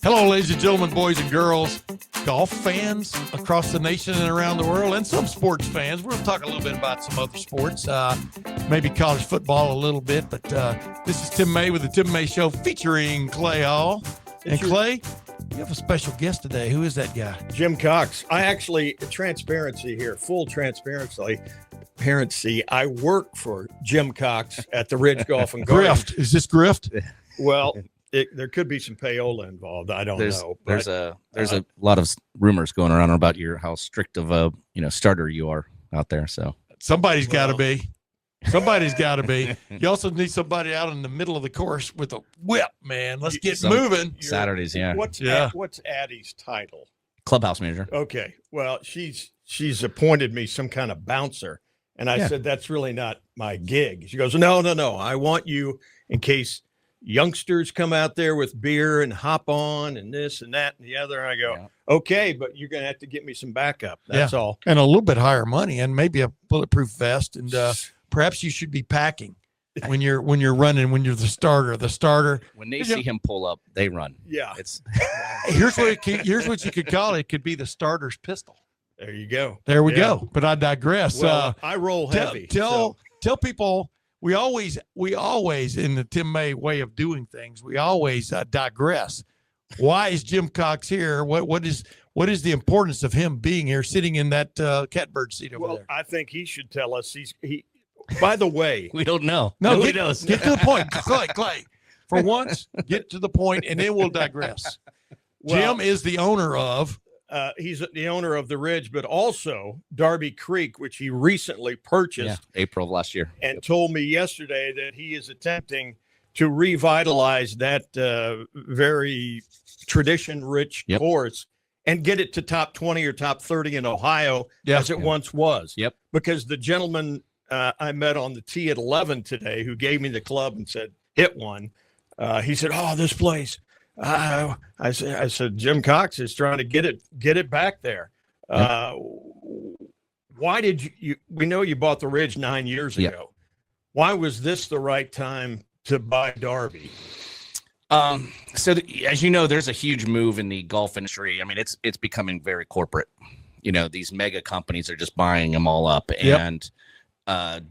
Hello, ladies and gentlemen, boys and girls, golf fans across the nation and around the world, and some sports fans. We're going to talk a little bit about some other sports, maybe college football a little bit, but this is Tim May with the Tim May Show featuring Clay Hall. And Clay, you have a special guest today. Who is that guy? Jim Cox. I actually, transparency here, full transparency. I work for Jim Cox at the Ridge Golf and Garden. Grift. Is this grift? Well, there could be some payola involved. I don't know. There's a lot of rumors going around about how strict of a starter you are out there. So somebody's got to be. Somebody's got to be. You also need somebody out in the middle of the course with a whip, man. Let's get moving. Saturdays, yeah. What's Addie's title? Clubhouse manager. Okay. Well, she's appointed me some kind of bouncer. And I said, that's really not my gig. She goes, no. I want you in case youngsters come out there with beer and hop on and this and that and the other. And I go, okay, but you're going to have to get me some backup. That's all. And a little bit higher money and maybe a bulletproof vest. And perhaps you should be packing when you're running, when you're the starter. When they see him pull up, they run. Yeah. Here's what you could call it. It could be the starter's pistol. There you go. There we go. But I digress. Well, I roll heavy. Tell people we always in the Tim May way of doing things. We always digress. Why is Jim Cox here? What is the importance of him being here, sitting in that catbird seat over there? I think he should tell us. By the way, we don't know. No, nobody knows. Get to the point, Clay. For once, get to the point, and then we'll digress. Jim is the owner of. He's the owner of the Ridge, but also Darby Creek, which he recently purchased. April of last year. And told me yesterday that he is attempting to revitalize that very tradition-rich course and get it to top 20 or top 30 in Ohio as it once was. Yep. Because the gentleman I met on the tee at 11 today who gave me the club and said, hit one, he said, oh, this place. I said, Jim Cox is trying to get it back there. Why did we know you bought the Ridge 9 years ago. Why was this the right time to buy Darby? As you know, there's a huge move in the golf industry. I mean, it's becoming very corporate. These mega companies are just buying them all up. Yep. And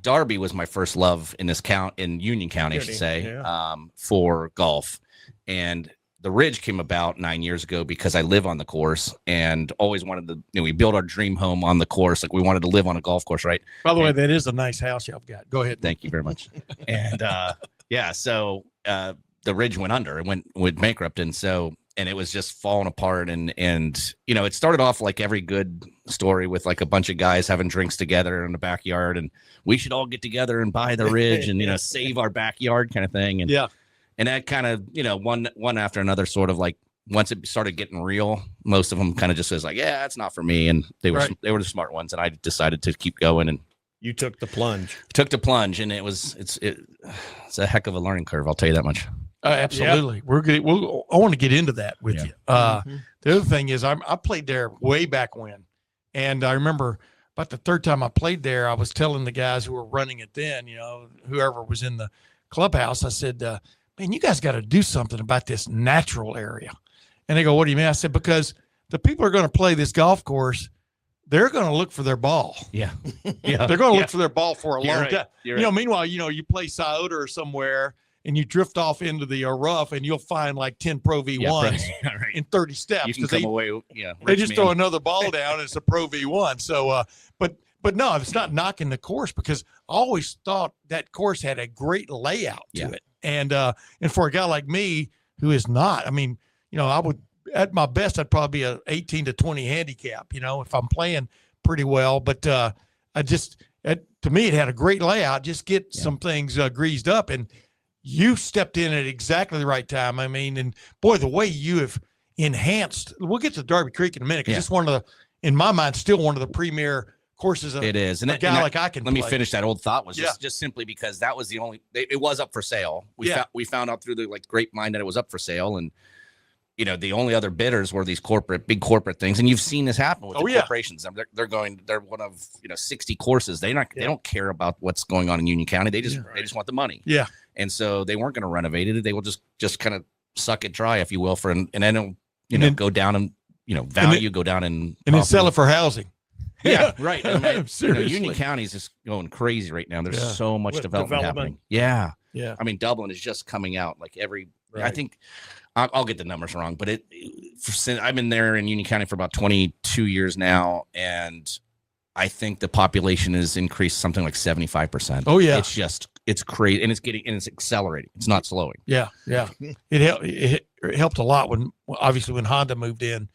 Darby was my first love in Union County, I should say, for golf. And the Ridge came about 9 years ago because I live on the course and always wanted to, we built our dream home on the course. Like we wanted to live on a golf course, right? By the way, that is a nice house y'all got. Go ahead. Thank you very much. And so the Ridge went under, it went bankrupt. And it was just falling apart. And it started off like every good story with like a bunch of guys having drinks together in the backyard. And we should all get together and buy the Ridge and, save our backyard kind of thing. And And that kind of, one after another sort of like once it started getting real, most of them kind of just was like, yeah, that's not for me. And they were the smart ones. And I decided to keep going. And you took the plunge. And it's a heck of a learning curve. I'll tell you that much. Absolutely. Yep. I want to get into that with you. The other thing is I played there way back when. And I remember about the third time I played there, I was telling the guys who were running it then, whoever was in the clubhouse, I said, man, you guys got to do something about this natural area. And they go, what do you mean? I said, because the people are going to play this golf course, they're going to look for their ball. Yeah. They're going to look for their ball for a long time. Right. Meanwhile, you play Scioto or somewhere and you drift off into the rough and you'll find like 10 Pro V1s in 30 steps. You can come away. They just throw another ball down and it's a Pro V1. So, but no, it's not knocking the course because I always thought that course had a great layout to it. And for a guy like me who is not, I mean, I would, at my best, I'd probably be a 18 to 20 handicap, if I'm playing pretty well. But to me, it had a great layout. Just get some things greased up. And you stepped in at exactly the right time. I mean, and boy, the way you have enhanced, we'll get to Darby Creek in a minute, because it's one of the, in my mind, still one of the premier courses. It is. And a guy like I can let play. Me finish that old thought was just simply because that was the only, it was up for sale. We found out through the grapevine that it was up for sale. And the only other bidders were these big corporate things. And you've seen this happen with the corporations. I mean, they're one of, 60 courses. They don't care about what's going on in Union County. They just want the money. Yeah. And so they weren't going to renovate it. They will just kind of suck it dry, if you will, and then it'll, then go down and, value go down and then sell it for housing. Yeah, right. I mean, Seriously. Union County is just going crazy right now. There's so much development happening. Yeah. Yeah. I mean, Dublin is just coming out like I think I'll get the numbers wrong, but I've been there in Union County for about 22 years now. And I think the population has increased something like 75%. Oh yeah. It's crazy. And it's accelerating. It's not slowing. Yeah. Yeah. It helped a lot when Honda moved in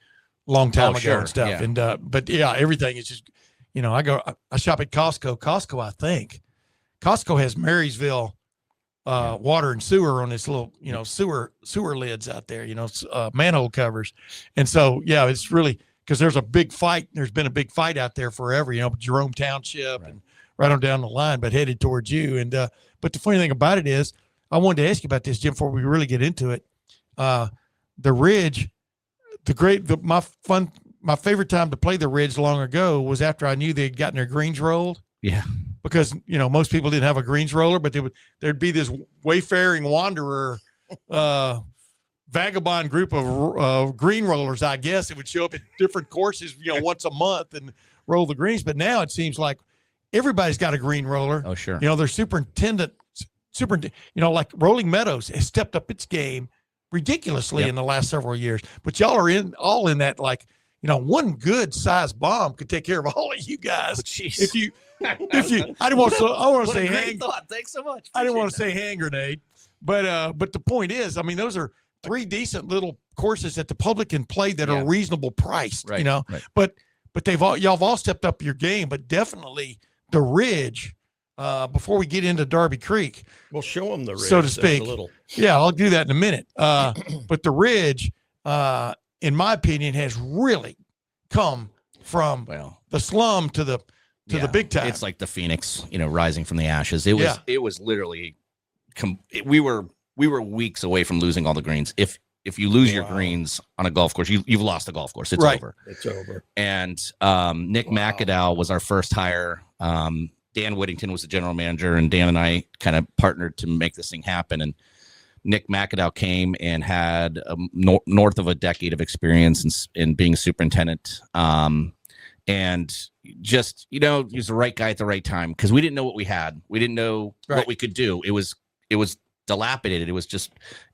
a long time ago and stuff. Yeah. And, but yeah, everything is just, I shop at Costco. Costco has Marysville, water and sewer on this little, sewer lids out there, manhole covers. And so, yeah, it's really, because there's been a big fight out there forever, Jerome Township and right on down the line, but headed towards you. And, but the funny thing about it is, I wanted to ask you about this, Jim, before we really get into it. The Ridge, my favorite time to play the Ridge long ago was after I knew they'd gotten their greens rolled. Yeah. Because, most people didn't have a greens roller, but there'd be this wayfaring wanderer, vagabond group of green rollers, I guess. It would show up at different courses, once a month and roll the greens. But now it seems like everybody's got a green roller. Oh, sure. Their superintendent, like Rolling Meadows has stepped up its game ridiculously in the last several years. But y'all are all in that, like, one good sized bomb could take care of all of you guys. If you, I didn't want to say hand. Thanks so much. I didn't want to say hand grenade, but the point is, I mean, those are 3 decent little courses that the public can play that are reasonable priced, right. but y'all have all stepped up your game, but definitely the Ridge, before we get into Darby Creek, we'll show them the Ridge, so to speak. Yeah, I'll do that in a minute. But the Ridge, in my opinion, has really come from the slum to the big time. It's like the phoenix, rising from the ashes. It was literally, we were weeks away from losing all the greens. If you lose your greens on a golf course, you've lost the golf course. It's over. It's over. And Nick McAdow was our first hire. Dan Whittington was the general manager, and Dan and I kind of partnered to make this thing happen. And Nick McAdow came and had north of a decade of experience in being a superintendent. And just, he was the right guy at the right time, because we didn't know what we had. We didn't know what we could do. It was dilapidated. It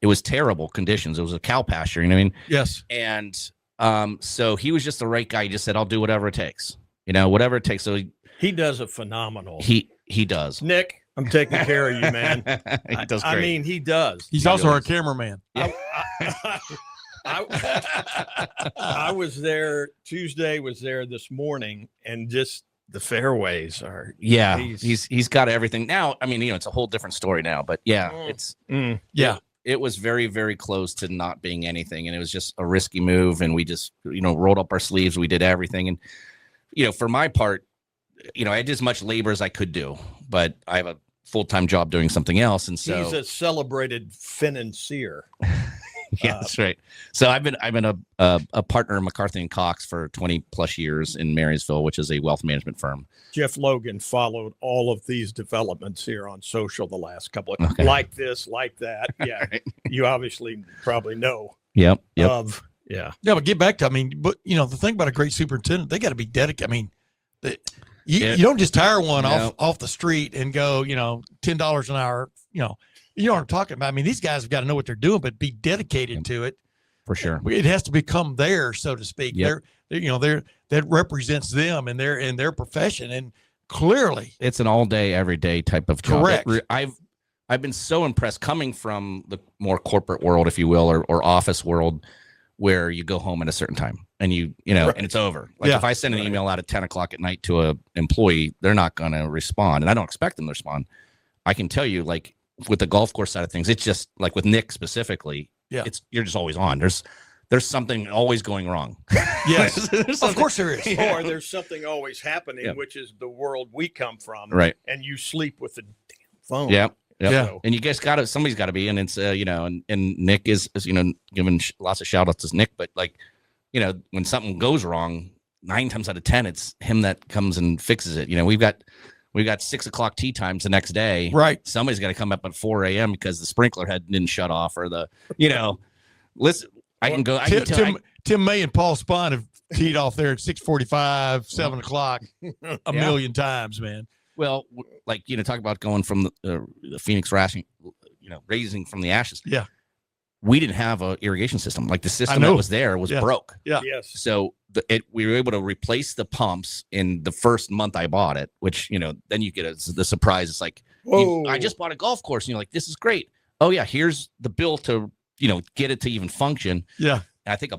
was terrible conditions. It was a cow pasture. You know what I mean? Yes. And so he was just the right guy. He just said, I'll do whatever it takes, whatever it takes. So he does a phenomenal. He does. Nick, I'm taking care of you, man. He does great. I mean, he does. He's also our cameraman. Yeah. I was there Tuesday, was there this morning, and just the fairways are. Yeah, he's got everything now. I mean, it's a whole different story now, but it was very, very close to not being anything, and it was just a risky move. And we just, rolled up our sleeves. We did everything, and for my part, I did as much labor as I could do, but I have a full-time job doing something else, and so he's a celebrated financier. Yeah, that's right. So I've been a partner in McCarthy and Cox for 20 plus years in Marysville, which is a wealth management firm. Jeff Logan followed all of these developments here on social the last couple of like this, like that. Yeah, right. You obviously probably know. Yep. Yeah, but get back to, the thing about a great superintendent, they got to be dedicated. I mean, you don't just hire one off the street and go, $10 an hour, You know what I'm talking about. I mean, these guys have got to know what they're doing, but be dedicated to it. For sure. It has to become theirs, so to speak. Yep. That represents them and their profession. And clearly it's an all day, every day type of job. Correct. I've been so impressed coming from the more corporate world, if you will, or office world, where you go home at a certain time and and it's over. Like if I send an email out at 10 o'clock at night to an employee, they're not going to respond. And I don't expect them to respond. I can tell you, like, with the golf course side of things, it's just like with Nick specifically, you're just always on. There's something always going wrong. Yes, of course there is. Or there's something always happening, which is the world we come from. Right. And you sleep with the damn phone. Yeah. Yep. Yeah. So, And you guys somebody's got to be, and it's and Nick is giving lots of shout outs to Nick, but like, when something goes wrong, 9 times out of 10, it's him that comes and fixes it. We've got 6 o'clock tea times the next day. Right. Somebody's got to come up at 4 a.m. because the sprinkler head didn't shut off, or listen, I can go. Tim May and Paul Spahn have teed off there at 6:45, 7 o'clock a million times, man. Well, like, talk about going from the Phoenix raising from the ashes. Yeah. We didn't have an irrigation system. Like, the system that was there was broke. Yeah. yes. So we were able to replace the pumps in the first month I bought it, which, then you get the surprise. It's like, I just bought a golf course. And you're like, this is great. Oh yeah. Here's the bill to, get it to even function. Yeah. And I think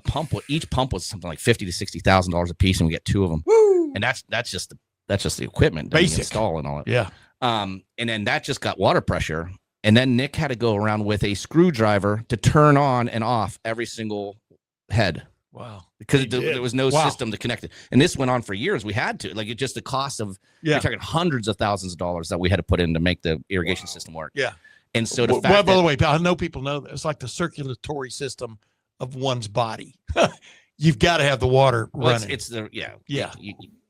each pump was something like $50,000 to $60,000 a piece. And we get 2 of them. Woo! And that's just the equipment, basic install and all that. Yeah. And then that just got water pressure. And then Nick had to go around with a screwdriver to turn on and off every single head. Wow. Because there was no system to connect it. And this went on for years. We had to, it just the cost of, you're talking hundreds of thousands of dollars that we had to put in to make the irrigation system work. Yeah. And so by the way, I know people know that it's like the circulatory system of one's body. You've got to have the water running.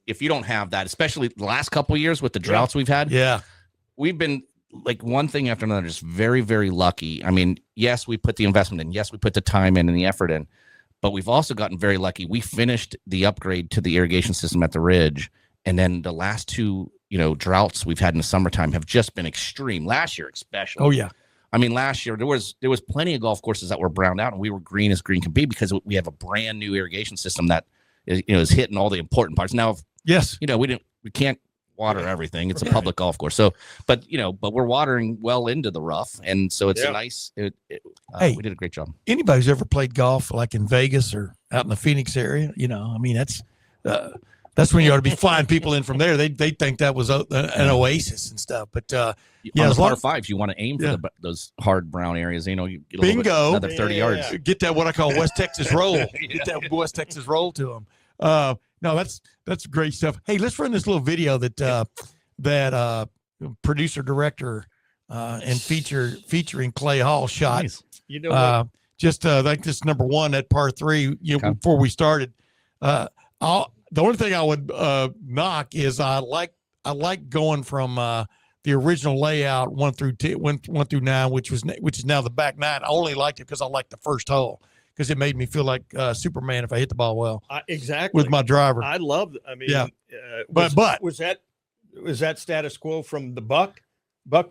If you don't have that, especially the last couple of years with the droughts we've had, we've been like one thing after another, just very, very lucky. I mean, yes, we put the investment in, yes, we put the time in and the effort in, but we've also gotten very lucky. We finished the upgrade to the irrigation system at the Ridge, and then the last 2, droughts we've had in the summertime have just been extreme. Last year, especially. Oh yeah. I mean, last year there was plenty of golf courses that were browned out, and we were green as green can be because we have a brand new irrigation system that is hitting all the important parts. Now, yes, we can't water everything. It's a public golf course. So, but we're watering well into the rough, and so it's a nice. We did a great job. Anybody who's ever played golf, like in Vegas or out in the Phoenix area, I mean, that's when you ought to be flying people in from there. They think that was an oasis and stuff. But on the par fives, you want to aim for those hard brown areas. You get bingo, another 30 yards. Get that what I call West Texas roll. Get that West Texas roll to them. No, that's great stuff. Hey, let's run this little video that producer director and featuring Clay Hall shot. Nice. Just like this number 1 at par 3. Before we started, the only thing I would knock is I like going from the original layout 1 through 9, which is now the back 9. I only liked it because I liked the first hole, because it made me feel like Superman if I hit the ball well. Exactly. With my driver. I love it. I mean, but was that status quo from the Buck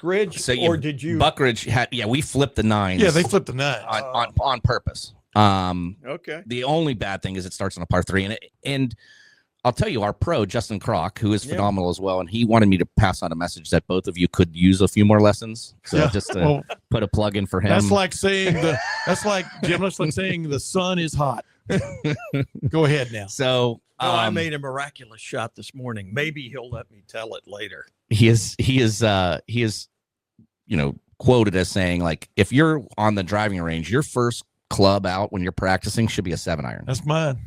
Ridge, or did you? Buck Ridge had we flipped the 9s. Yeah, they flipped the 9 on purpose. Okay. The only bad thing is it starts on a par 3, and I'll tell you, our pro, Justin Kroc, who is phenomenal as well, and he wanted me to pass on a message that both of you could use a few more lessons. So just to put a plug in for him. That's like saying Jim, that's like saying the sun is hot. Go ahead now. So I made a miraculous shot this morning. Maybe he'll let me tell it later. He is quoted as saying, like, if you're on the driving range, your first club out when you're practicing should be a 7-iron. That's mine.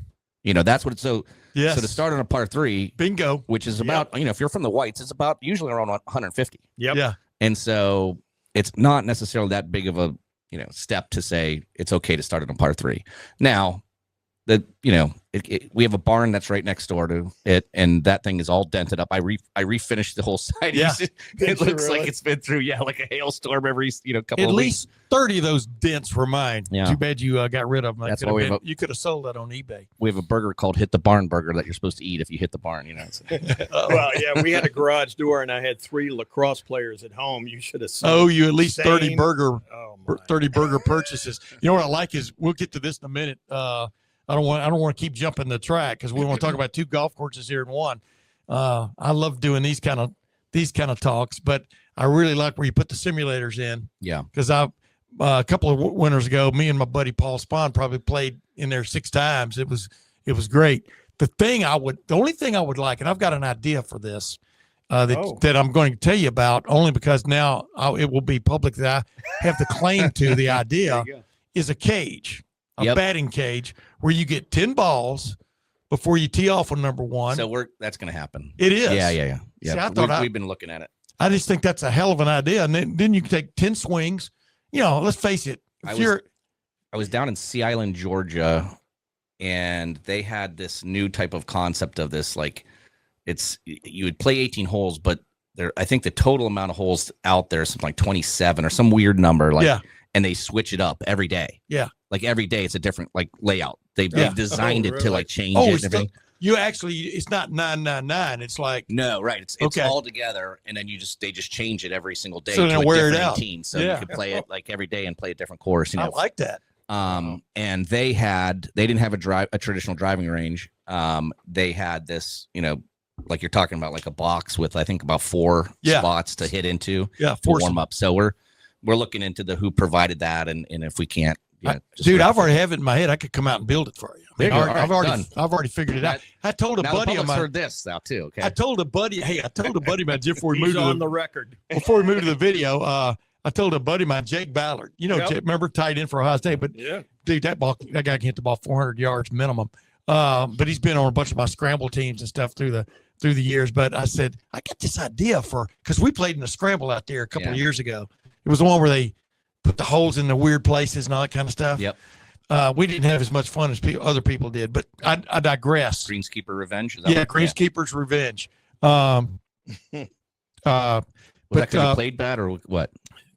That's what it's so. Yes. So to start on a par 3, bingo, which is about, if you're from the whites, it's about usually around 150. Yep. Yeah. And so it's not necessarily that big of a, step to say it's okay to start on a par 3. Now, we have a barn that's right next door to it, and that thing is all dented up. I refinished the whole side. Yeah. It looks like it's been through, like a hailstorm every, couple at of least weeks. 30 of those dents were mine. Yeah. Too bad you got rid of them. That's why you could have sold that on eBay. We have a burger called Hit the Barn Burger that you're supposed to eat if you hit the barn. Well, yeah, we had a garage door, and I had 3 lacrosse players at home. You should have seen. Oh, you at least 30 burger purchases. You know what I like is, we'll get to this in a minute. I don't want to keep jumping the track because we want to talk about 2 golf courses here in one. I love doing these kind of talks, but I really like where you put the simulators in. Yeah. Because a couple of winters ago, me and my buddy Paul Spahn probably played in there 6 times. It was great. The only thing I would like, and I've got an idea for this that I'm going to tell you about, only because now it will be public that I have the claim to the idea, is a cage. A batting cage where you get 10 balls before you tee off on number 1. So that's going to happen. It is. Yeah. See, I thought we've been looking at it. I just think that's a hell of an idea. And then you can take 10 swings. You know, let's face it. I was down in Sea Island, Georgia, and they had this new type of concept of this, like you would play 18 holes, but I think the total amount of holes out there is something like 27 or some weird number. Like, and they switch it up every day. Yeah. Like every day it's a different like layout. They've designed it to like change it and everything. It's not 999. It's like right. It's all together, and then they just change it every single day so to a wear different it out. 18. So you could play it like every day and play a different course. You know? I like that. And they didn't have a traditional driving range. They had this, you know, like you're talking about, like a box with I think about 4 spots to hit into. Yeah, 4 warm up. So we're looking into who provided that, and if we can't. Dude, I've already have it in my head. I could come out and build it for you. I've already figured it out. I told a buddy of mine. Heard this now too. Okay. I told a buddy about Jeff before we He's moved on the record. Before we moved to the video. I told a buddy of mine, Jake Ballard. You know, remember tight end for Ohio State, but dude, that guy can hit the ball 400 yards minimum. But he's been on a bunch of my scramble teams and stuff through the years. But I said, I got this idea because we played in the scramble out there a couple of years ago. It was the one where they put the holes in the weird places and all that kind of stuff. Yep. We didn't have as much fun as other people did, but I digress. Greenskeeper Revenge. Greenskeeper's Revenge. Was that because you played bad or what?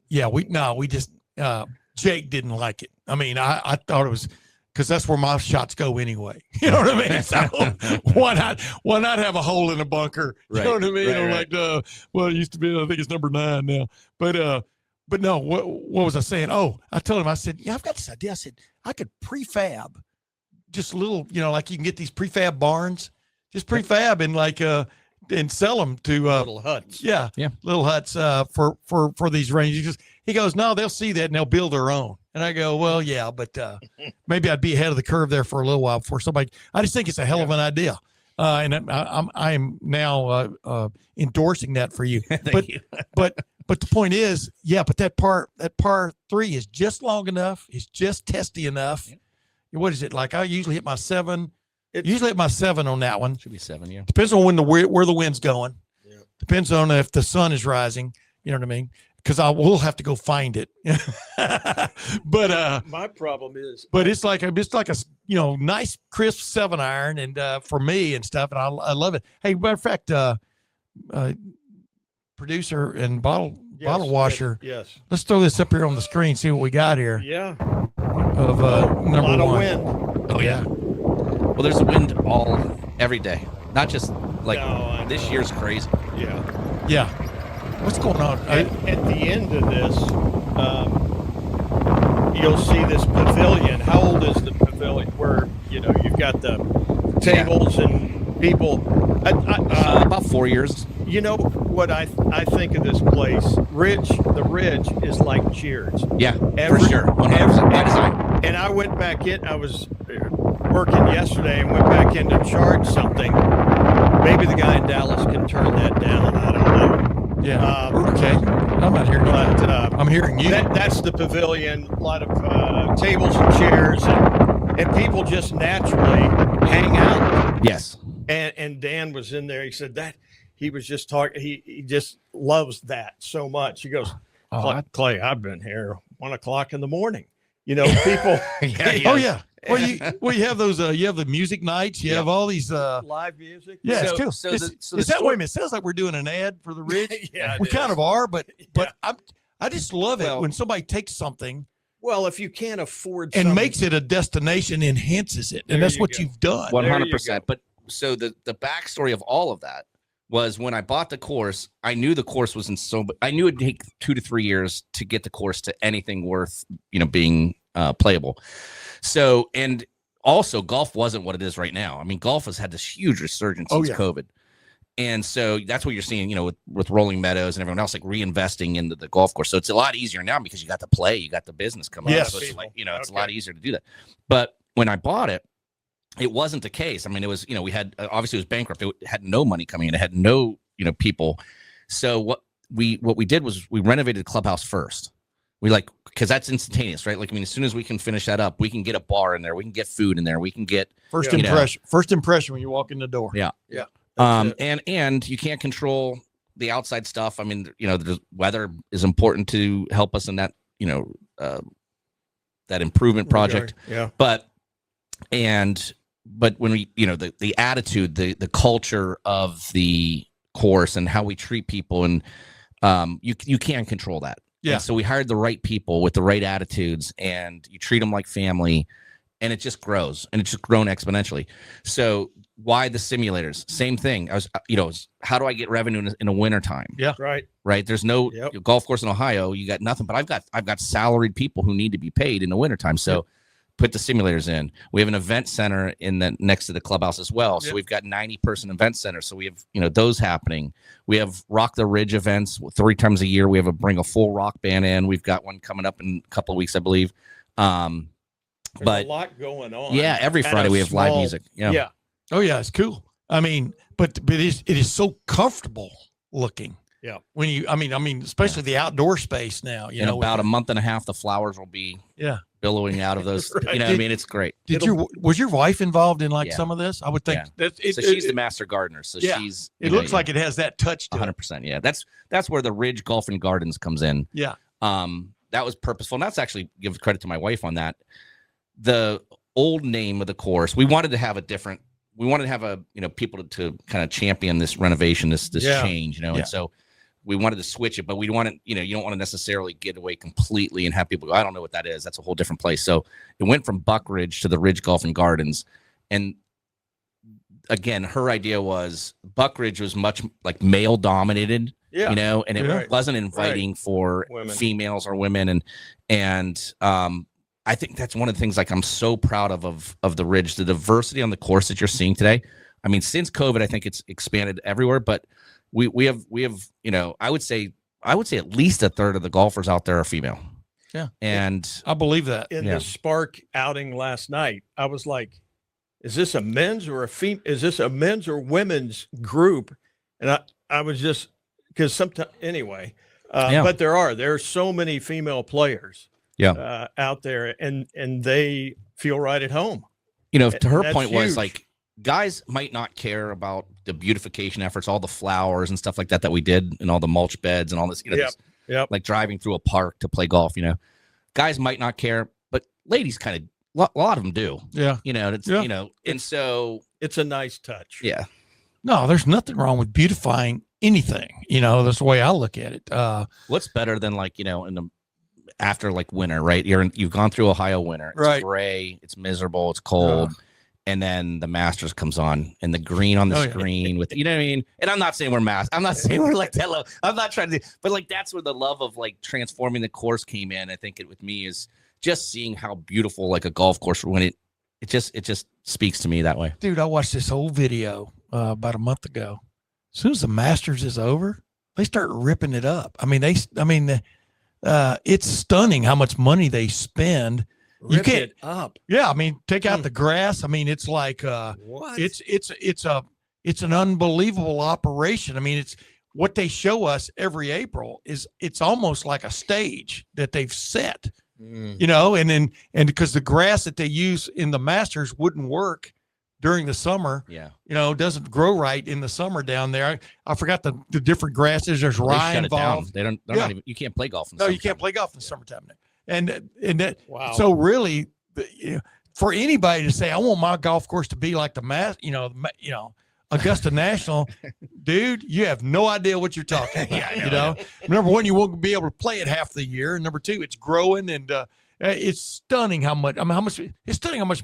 Yeah, we just Jake didn't like it. I mean, I thought it was because that's where my shots go anyway. You know what I mean? So why not have a hole in a bunker? You know what I mean? Like, well, it used to be, I think it's number 9 now. But no, what was I saying? Oh, I told him, I said, I've got this idea. I said, I could prefab just a little, you know, like you can get these prefab barns, just prefab and like, and sell them to little huts. Yeah. Little huts for these ranges. He goes, no, they'll see that and they'll build their own. And I go, well, yeah, but maybe I'd be ahead of the curve there for a little while before somebody. I just think it's a hell of an idea. And I'm now endorsing that for you. But the point is, but that par 3 is just long enough. It's just testy enough. Yeah. What is it like? I usually hit my 7. Usually hit my 7 on that one. Should be 7, yeah. Depends on where the wind's going. Yeah. Depends on if the sun is rising. You know what I mean? Because I will have to go find it. But my problem is, but it's like a nice crisp 7-iron, and for me and stuff, and I love it. Hey, matter of fact, producer and bottle washer. Yes. Let's throw this up here on the screen. See what we got here. Yeah. Of number 1. A lot of wind. Oh yeah. Well, there's wind every day, not just like this year's crazy. Yeah. Yeah. What's going on? At the end of this, you'll see this pavilion. How old is the pavilion? Where you've got the tables and people. About 4 years. You know what I think of this place? The Ridge is like Cheers. Yeah, for sure. 100%. And I went back in. I was working yesterday and went back in to charge something. Maybe the guy in Dallas can turn that down. I don't know. Yeah. Okay. I'm not hearing that. I'm hearing you. That's the pavilion. A lot of tables and chairs, and people just naturally hang out. Yes. And Dan was in there. He said that he was just talking. He just loves that so much. He goes, Clay, I've been here 1 o'clock in the morning. People. Oh yeah. Well, you have those. You have the music nights. You have all these live music. Yeah, it's cool. Wait a minute. It sounds like we're doing an ad for the Ridge. Yeah, we kind of are, but I just love it when somebody takes something. Well, if you can't afford and makes it a destination, enhances it, and that's what you've done. 100%. But so the backstory of all of that was when I bought the course, I knew the course was I knew it'd take 2 to 3 years to get the course to anything worth being playable. So, and also golf wasn't what it is right now. I mean, golf has had this huge resurgence since COVID. And so that's what you're seeing, with Rolling Meadows and everyone else, like reinvesting into the golf course. So it's a lot easier now because you got the play, you got the business coming up. So it's like, it's a lot easier to do that. But when I bought it, it wasn't the case. I mean, it was, we had, obviously it was bankrupt. It had no money coming in. It had no, people. So what we did was we renovated the clubhouse first. We because that's instantaneous, right? Like, I mean, as soon as we can finish that up, we can get a bar in there. We can get food in there. We can get first impression when you walk in the door. Yeah. Yeah. And you can't control the outside stuff. I mean, the weather is important to help us in that, that improvement project. Yeah. But when we, the attitude, the culture of the course and how we treat people, and you can't control that. Yeah. And so we hired the right people with the right attitudes, and you treat them like family, and it just grows, and it's just grown exponentially. So why the simulators? Same thing. How do I get revenue in a wintertime? Yeah. Right. There's no golf course in Ohio. You got nothing, but I've got salaried people who need to be paid in the wintertime. So put the simulators in. We have an event center next to the clubhouse as well. So we've got 90-person event center. So we have, those happening. We have Rock the Ridge events 3 times a year. We have bring a full rock band in. We've got one coming up in a couple of weeks, I believe. There's a lot going on. Yeah. Every Friday we have live music. Yeah. Oh yeah. It's cool. I mean, but it is so comfortable looking. Yeah. When especially the outdoor space now, in about a month and a half, the flowers will be billowing out of those. Right. It's great. Was your wife involved in some of this? I would think so. She's the master gardener. So she's. It looks like it has that touch to 100%. Yeah. That's where the Ridge Golf and Gardens comes in. Yeah. That was purposeful. And that's actually, give credit to my wife on that. The old name of the course, we wanted to have people to kind of champion this renovation, this change, and so we wanted to switch it, but we wanted, you don't want to necessarily get away completely and have people go, I don't know what that is. That's a whole different place. So it went from Buck Ridge to the Ridge Golf and Gardens. And again, her idea was Buck Ridge was much like male dominated, and it wasn't inviting for females or women. And I think that's one of the things like I'm so proud of the Ridge, the diversity on the course that you're seeing today. I mean, since COVID, I think it's expanded everywhere, but we have, I would say at least a third of the golfers out there are female. Yeah. And I believe that. In the Spark outing last night, I was like, is this a men's or women's group? And I was just, because sometimes anyway, but there are so many female players out there, and they feel right at home. To her point was like, guys might not care about the beautification efforts, all the flowers and stuff like that we did, and all the mulch beds and all this, like driving through a park to play golf. Guys might not care, but ladies kind of, a lot of them do. Yeah. And so it's a nice touch. Yeah. No, there's nothing wrong with beautifying anything. That's the way I look at it. What's better than after winter, right? You've gone through Ohio winter. It's gray, it's miserable, it's cold. And then the Masters comes on, and the green on the screen with, what I mean? And I'm not saying we're I'm not saying we're like that low. I'm not trying to, but that's where the love of transforming the course came in. I think with me is just seeing how beautiful a golf course when it just speaks to me that way. Dude, I watched this old video about a month ago. As soon as the Masters is over, they start ripping it up. It's stunning how much money they spend. Rip it up. Yeah, take out the grass. It's like what? It's an unbelievable operation. It's what they show us every April it's almost like a stage that they've set. And because the grass that they use in the Masters wouldn't work during the summer. Yeah. Doesn't grow right in the summer down there. I forgot the different grasses. There's rye involved. They're not even, you can't play golf in the you can't play golf in the summertime. And that, wow. So really, for anybody to say, I want my golf course to be like Augusta National, dude, you have no idea what you're talking about. Number one, you won't be able to play it half the year. And number two, it's growing, and it's stunning how much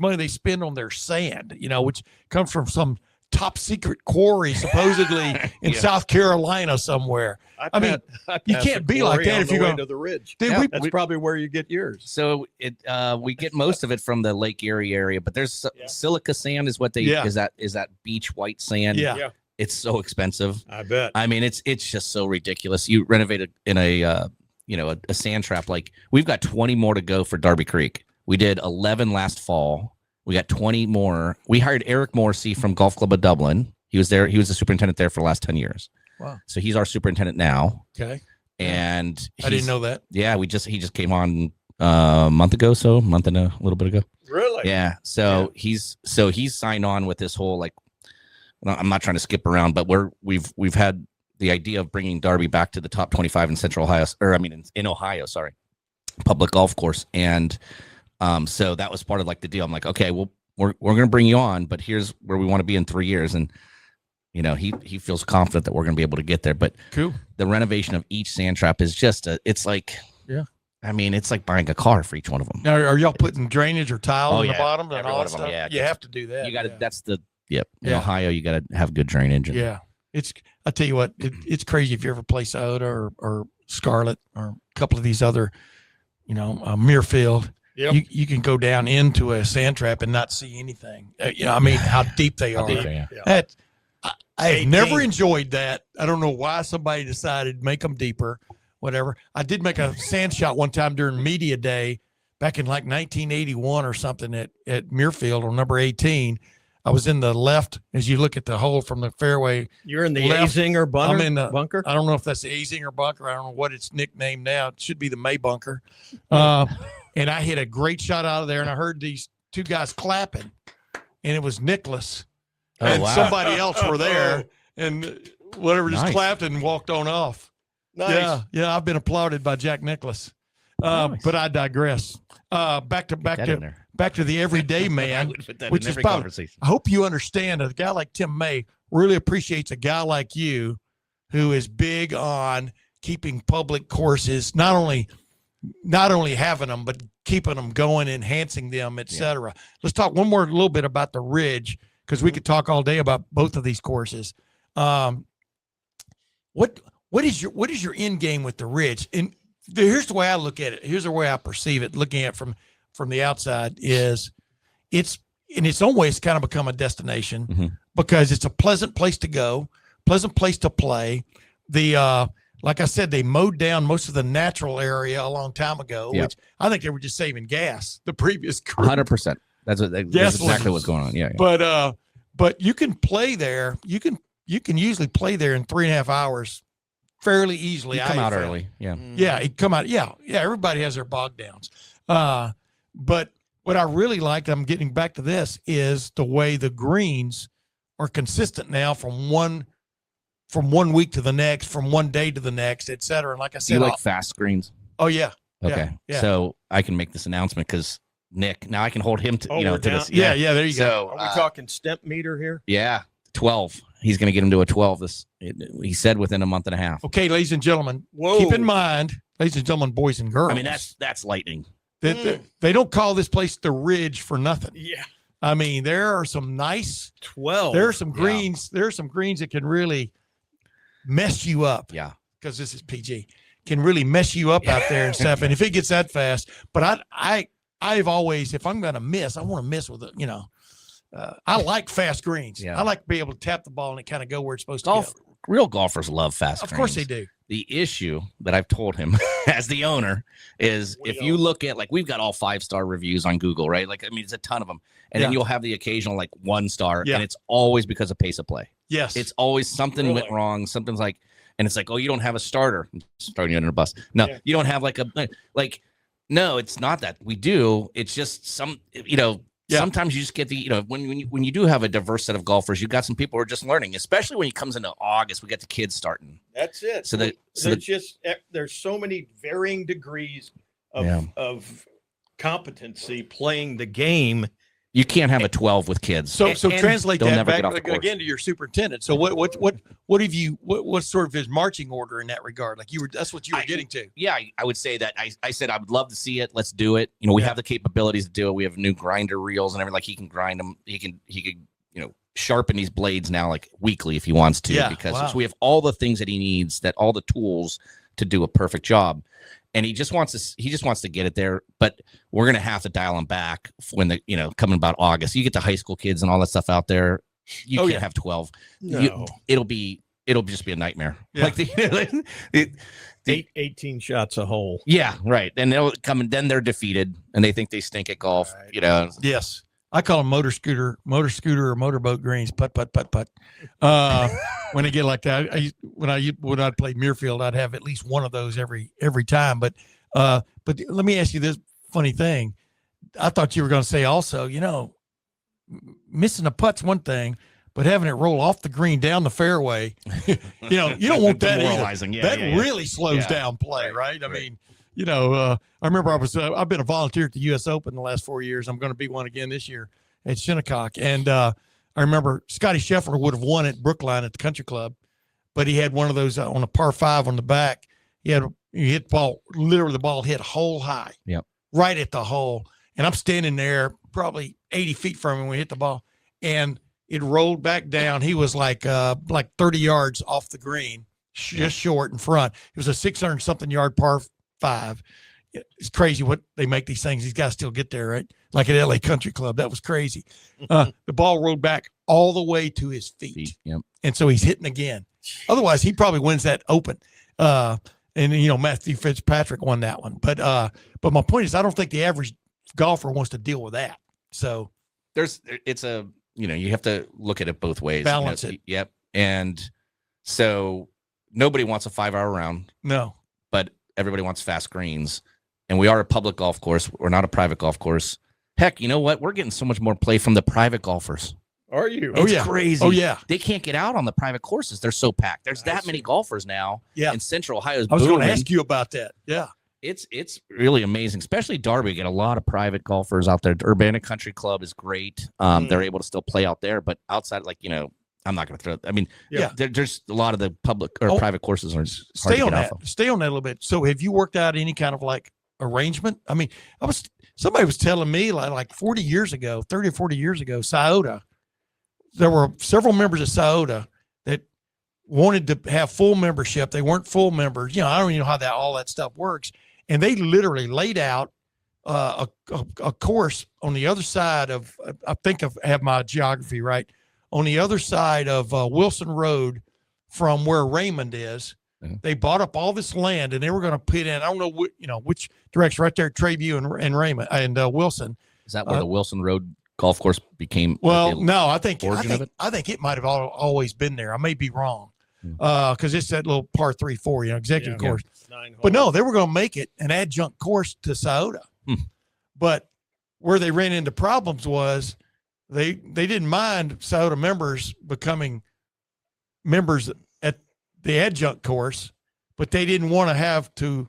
money they spend on their sand, which comes from some top secret quarry supposedly in South Carolina somewhere. You can't be like that if you go to the Ridge. Dude, that's probably where you get yours. So we get most of it from the Lake Erie area, but there's silica sand is what they is that beach white sand. Yeah. It's so expensive. I bet. It's just so ridiculous. You renovate it in a sand trap. We've got 20 more to go for Darby Creek. We did 11 last fall. We got 20 more. We hired Eric Morrissey from Golf Club of Dublin. He was there. He was the superintendent there for the last 10 years. Wow. So he's our superintendent now. Okay. And I didn't know that. Yeah, he just came on a month and a little bit ago. Really? Yeah. So he's signed on with this whole I'm not trying to skip around, but we've had the idea of bringing Darby back to the top 25 in Central Ohio, or I mean in Ohio, sorry, public golf course. And so that was part of like the deal. I'm like, okay, well, we're going to bring you on, but here's where we want to be in 3 years. And, you know, he feels confident that we're going to be able to get there. But cool. The renovation of each sand trap is just it's like, yeah. I mean, it's like buying a car for each one of them. Now, are y'all putting drainage or tile in yeah. the bottom and Every all one that of them, stuff? yeah. You have to do that. You got to, yeah. that's the, yep. In Yeah. Ohio, you got to have good drainage. And, yeah. I tell you what, it's crazy if you ever play Soda or Scarlet or a couple of these other, you know, Muirfield. Yep. You can go down into a sand trap and not see anything. You know, I mean, how deep they are. Yeah. That I've 18. never enjoyed that. I don't know why somebody decided to make them deeper, whatever. I did make a sand shot one time during media day back in like 1981 or something at Muirfield on number 18. I was in the left as you look at the hole from the fairway. You're in the left. Azinger bunker. I'm in the bunker. I don't know if that's the Azinger bunker. I don't know what it's nicknamed now. It should be the May bunker. And I hit a great shot out of there, and I heard these two guys clapping, and it was Nicholas and wow. somebody else were there, and whatever just Nice. clapped and walked on off. Nice. Yeah. I've been applauded by Jack Nicholas. Nice. But I digress. Back to the everyday man, which is about. I hope you understand that a guy like Tim May really appreciates a guy like you, who is big on keeping public courses, not only having them, but keeping them going, enhancing them, etc. Let's talk one more little bit about the Ridge, because we could talk all day about both of these courses. What is your end game with the Ridge? And here's the way I look at it. Here's the way I perceive it, looking at it from the outside, is it's in its own way, it's kind of become a destination because it's a pleasant place to go, pleasant place to play. Like I said, they mowed down most of the natural area a long time ago, which I think they were just saving gas. The previous group. 100%. That's exactly what's going on. Yeah. But you can play there. You can usually play there in 3.5 hours fairly easily. You come out early. Yeah. Yeah. You come out. Yeah. Everybody has their bog downs. But what I really like, I'm getting back to this, is the way the greens are consistent now from one week to the next, from one day to the next, et cetera. And like I said, Do you like fast greens? Oh yeah. Okay. Yeah. So I can make this announcement because Nick, now I can hold him to, we're to down. this. Yeah. There you go. Are we talking step meter here? Yeah. 12. He's going to get him to a 12. He said within a month and a half. Okay, ladies and gentlemen, Whoa. keep in mind, ladies and gentlemen, boys and girls. I mean, that's lightning. They don't call this place the Ridge for nothing. Yeah. I mean, there are some nice 12. There are some greens. There are some greens that can really mess you up. Yeah. Because this is PG, can really mess you up out there and stuff. And if it gets that fast, but I've always, if I'm going to miss, I want to miss with it. You know, I like fast greens. Yeah. I like to be able to tap the ball and it kind of go where it's supposed to go. Real golfers love fast greens. Of course they do. The issue that I've told him as the owner is if you look at, like, we've got all 5-star reviews on Google, right? Like, I mean, it's a ton of them. And then you'll have the occasional, like, 1-star, and it's always because of pace of play. Yes. It's always something went wrong. Something's like, and it's like, oh, you don't have a starter. I'm starting you under a bus. No, you don't have no, it's not that. We do. It's just sometimes you just get the, when you do have a diverse set of golfers, you got some people who are just learning, especially when it comes into August, we got the kids starting. That's it. There's so many varying degrees of competency playing the game. You can't have a 12 with kids. So translate that back again to your superintendent. So what's sort of his marching order in that regard? Like that's what you were getting to. Yeah, I would say that I said I would love to see it. Let's do it. We have the capabilities to do it. We have new grinder reels and everything. Like, he can grind them. He could sharpen these blades now, like, weekly if he wants to, because so we have all the things that he needs, all the tools to do a perfect job. And he just wants to get it there, but we're going to have to dial him back when coming about August. You get the high school kids and all that stuff out there. You can't have 12. No. It'll just be a nightmare. Yeah. Like 18 shots a hole. Yeah, right. And they'll come and then they're defeated and they think they stink at golf. Right. Yes. I call them motor scooter or motorboat greens, putt. When they get like that, when I'd play Muirfield, I'd have at least one of those every time. But let me ask you this funny thing. I thought you were going to say also, missing a putt's one thing, but having it roll off the green down the fairway, you don't want that either. Yeah, that really slows down play, right? I mean, I remember I've been a volunteer at the U.S. Open the last 4 years. I'm going to be one again this year at Shinnecock. And I remember Scotty Scheffler would have won at Brookline at the Country Club, but he had one of those on a par 5 on the back. He hit the ball, literally the ball hit hole high, right at the hole. And I'm standing there probably 80 feet from him when we hit the ball, and it rolled back down. He was like 30 yards off the green, just short in front. It was a 600-something yard par 5. It's crazy what they make these things. These guys still get there, right? Like at LA Country Club. That was crazy. The ball rolled back all the way to his feet. And so he's hitting again. Otherwise, he probably wins that Open. And Matthew Fitzpatrick won that one. But my point is, I don't think the average golfer wants to deal with that. So you have to look at it both ways. Balance it. Yep. And so nobody wants a 5-hour round. No. But everybody wants fast greens. And we are a public golf course. We're not a private golf course. Heck, you know what? We're getting so much more play from the private golfers. Are you? It's crazy. Oh, yeah. They can't get out on the private courses. They're so packed. There's that many golfers now. Yeah. In Central Ohio. I was going to ask you about that. Yeah. It's really amazing, especially Darby. We get a lot of private golfers out there. Urbana Country Club is great. They're able to still play out there, but outside, I'm not going to throw. I mean, there's a lot of the public or private courses are stay on that. Stay on that a little bit. So, have you worked out any kind of arrangement? I mean, somebody was telling me like 40 years ago, 30 or 40 years ago, Scioto. There were several members of Scioto that wanted to have full membership. They weren't full members. I don't even know how all that stuff works. And they literally laid out a course on the other side of, I think I have my geography right, on the other side of Wilson Road from where Raymond is. Mm-hmm. They bought up all this land and they were going to put in, I don't know which direction, right there at Trayview and Raymond and Wilson. Is that where the Wilson Road golf course became? No, I think it might have always been there. I may be wrong. Because it's that little par 3-4, executive course. But no, they were going to make it an adjunct course to Scioto. But where they ran into problems was they didn't mind Scioto members becoming members at the adjunct course, but they didn't want to have to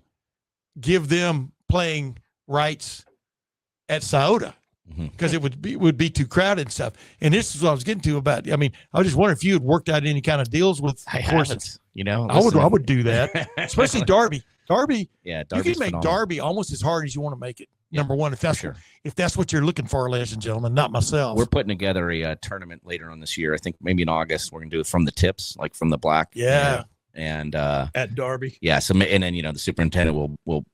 give them playing rights at Scioto. Because it would be too crowded and stuff. And this is what I was getting to about. I mean, I was just wondering if you had worked out any kind of deals with courses. I would do that, especially Darby. Darby, you can make Darby almost as hard as you want to make it. Number one, if that's what you're looking for, ladies and gentlemen, not myself. We're putting together a tournament later on this year. I think maybe in August we're gonna do it from the tips, like from the black. Yeah. And at Darby. Yeah. So and then the superintendent will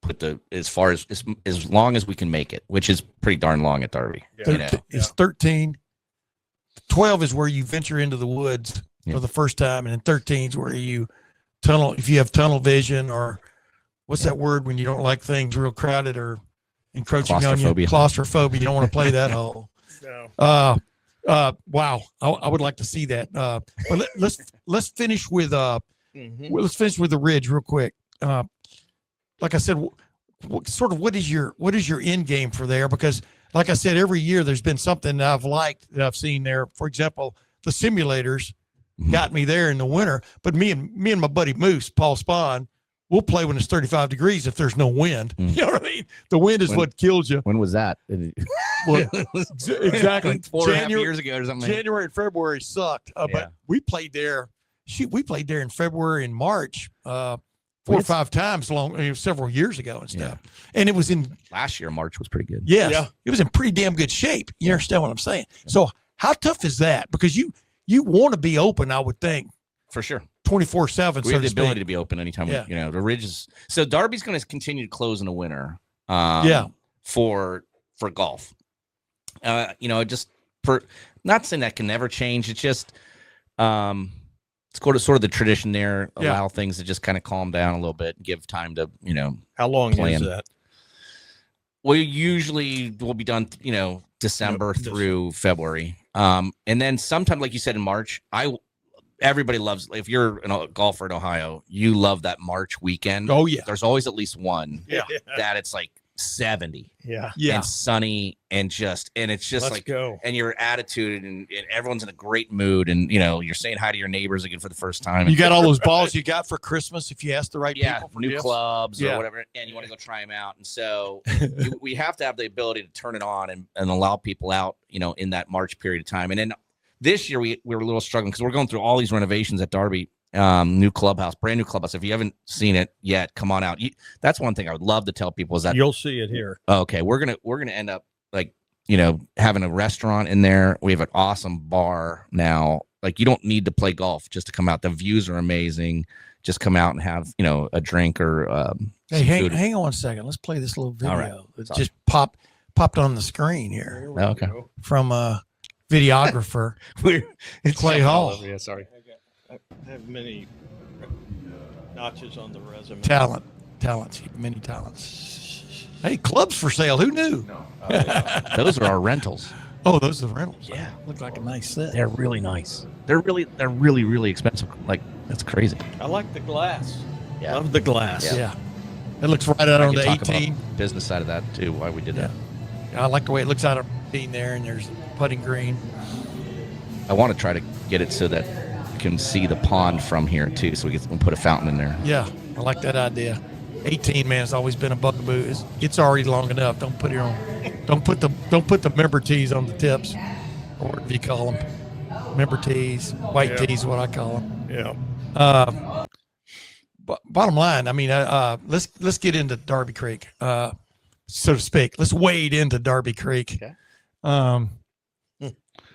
put as long as we can make it, which is pretty darn long at Darby. It's 13. 12 is where you venture into the woods for the first time, and then 13 is where you if you have tunnel vision, or what's that word when you don't like things real crowded or encroaching on you? Claustrophobia. You don't want to play that hole. No. Wow. I would like to see that. But let's finish with let's finish with the Ridge real quick. Like I said, what is your end game for there? Because like I said, every year there's been something that I've liked that I've seen there. For example, the simulators got me there in the winter, but me and my buddy Moose, Paul Spahn, we'll play when it's 35 degrees if there's no wind. You know what I mean? The wind is what kills you. When was that? Well, exactly. Like 4.5 years ago or something. January and February sucked, but we played there. We played there in February and March. 4 or 5 times several years ago and stuff. And it was in last year. March was pretty good. Yes. Yeah. It was in pretty damn good shape. You understand what I'm saying? So how tough is that? Because you want to be open, I would think. For sure. 24/7. We have the ability to be open anytime. The Ridge is. So Darby's going to continue to close in the winter. For golf. Just not saying that can never change. It's just, it's sort of the tradition there. Allow things to just kind of calm down a little bit and give time to, How long is that? We usually will be done, December through February. And then sometime, like you said, in March, everybody loves, if you're a golfer in Ohio, you love that March weekend. Oh yeah. There's always at least one that it's like 70 Yeah. and sunny and it's just Let's like go. and your attitude and everyone's in a great mood and you're saying hi to your neighbors again for the first time. You got all those balls you got for Christmas if you ask the right people for new gifts. clubs or whatever, and you want to go try them out. And so we have to have the ability to turn it on and allow people out, in that March period of time. And then this year we were a little struggling because we're going through all these renovations at Darby. New clubhouse, brand new clubhouse. If you haven't seen it yet, come on out. That's one thing I would love to tell people is that you'll see it here. Okay, we're gonna end up like having a restaurant in there. We have an awesome bar now. Like you don't need to play golf just to come out. The views are amazing. Just come out and have a drink or hey, hang on 1 second. Let's play this little video. All right. It just popped on the screen here Okay. from a videographer. It's Clay Hall. Yeah, sorry. I have many notches on the resume. Talents, many talents. Hey, clubs for sale. Who knew? Those are our rentals. Oh, those are the rentals. Yeah, look like a nice set. they're really nice. They're really expensive. Like that's crazy. I like the glass. Yeah. Love the glass. Yeah. It looks right out I on could the talk 18. about business side of that too. Why we did that. I like the way it looks out of 18 there, and there's putting green. I want to try to get it so that you can see the pond from here too, so we can put a fountain in there. Yeah, I like that idea. 18, man, has always been a bugaboo. It's already long enough. Don't put the member tees on the tips, or whatever you call them. Member tees, white tees, what I call them. Yeah. But bottom line, I mean, let's get into Darby Creek, so to speak. Let's wade into Darby Creek. Okay.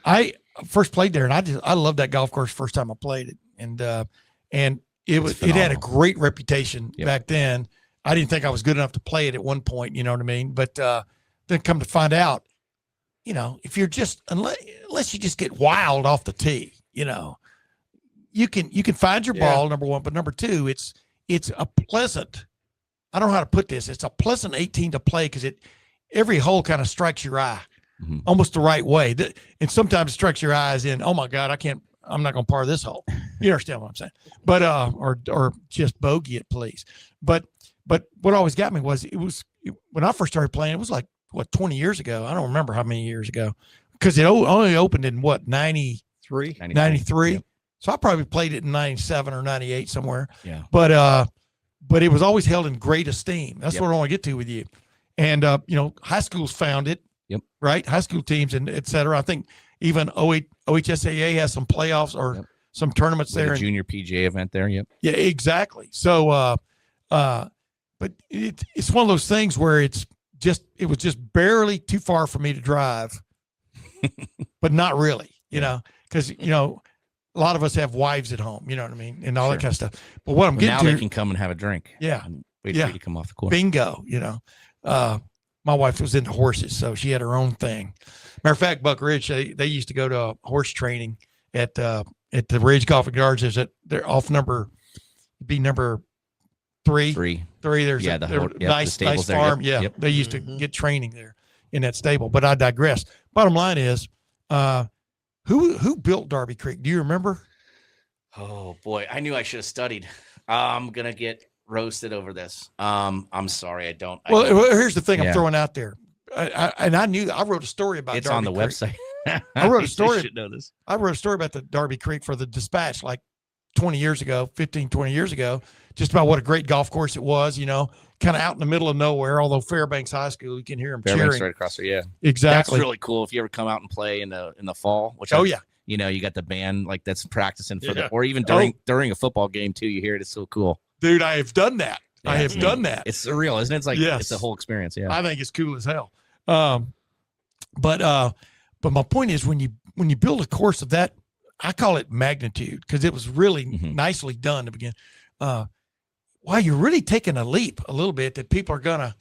I first played there, and I loved that golf course first time I played it, and it had a great reputation back then. I didn't think I was good enough to play it at one point, you know what I mean? But then come to find out, if you're just unless you just get wild off the tee, you can find your ball, number one, but number two, it's a pleasant. I don't know how to put this. It's a pleasant 18 to play because every hole kind of strikes your eye. Mm-hmm. Almost the right way. And sometimes it strikes your eyes in, oh my God, I'm not going to par this hole. You understand what I'm saying? But, or just bogey it, please. But what always got me was when I first started playing, it was like, 20 years ago? I don't remember how many years ago, because it only opened in 93? 93. Yep. So I probably played it in 97 or 98 somewhere. Yeah. But it was always held in great esteem. That's what I want to get to with you. And, high schools found it. Yep. Right. High school teams and et cetera. I think even OHSAA has some playoffs or some tournaments there. A junior PGA event there. Yep. Yeah, exactly. So, but it's one of those things where it was just barely too far for me to drive, but not really, because, a lot of us have wives at home, you know what I mean? And all that kind of stuff. But what I'm getting now to, they can come and have a drink. Yeah. And wait for you to come off the course. Bingo. My wife was into horses, so she had her own thing. Matter of fact, Buck Ridge, they used to go to horse training at the Ridge Golf and Yards. They're off number 3. 3. There's the nice farm. There. Yep. They used to get training there in that stable. But I digress. Bottom line is, who built Darby Creek? Do you remember? Oh boy, I knew I should have studied. I'm gonna get roasted over this. I'm sorry, I don't. Here's the thing I'm throwing out there. I wrote a story about it's Darby on the Creek. website. I wrote a story. You should know this. I wrote a story about the Darby Creek for the Dispatch like 20 years ago, 20 years ago, just about what a great golf course it was, kind of out in the middle of nowhere, although Fairbanks High School, you can hear them cheering. Right across there, yeah. Exactly. That's really cool if you ever come out and play in the fall, which you got the band like that's practicing for or even during a football game too, you hear it. It's so cool. Dude, I have done that. Yeah, I have done that. It's surreal, isn't it? It's like it's a whole experience. Yeah. I think it's cool as hell. But my point is when you build a course of that, I call it magnitude because it was really nicely done to begin. Wow, you're really taking a leap a little bit that people are gonna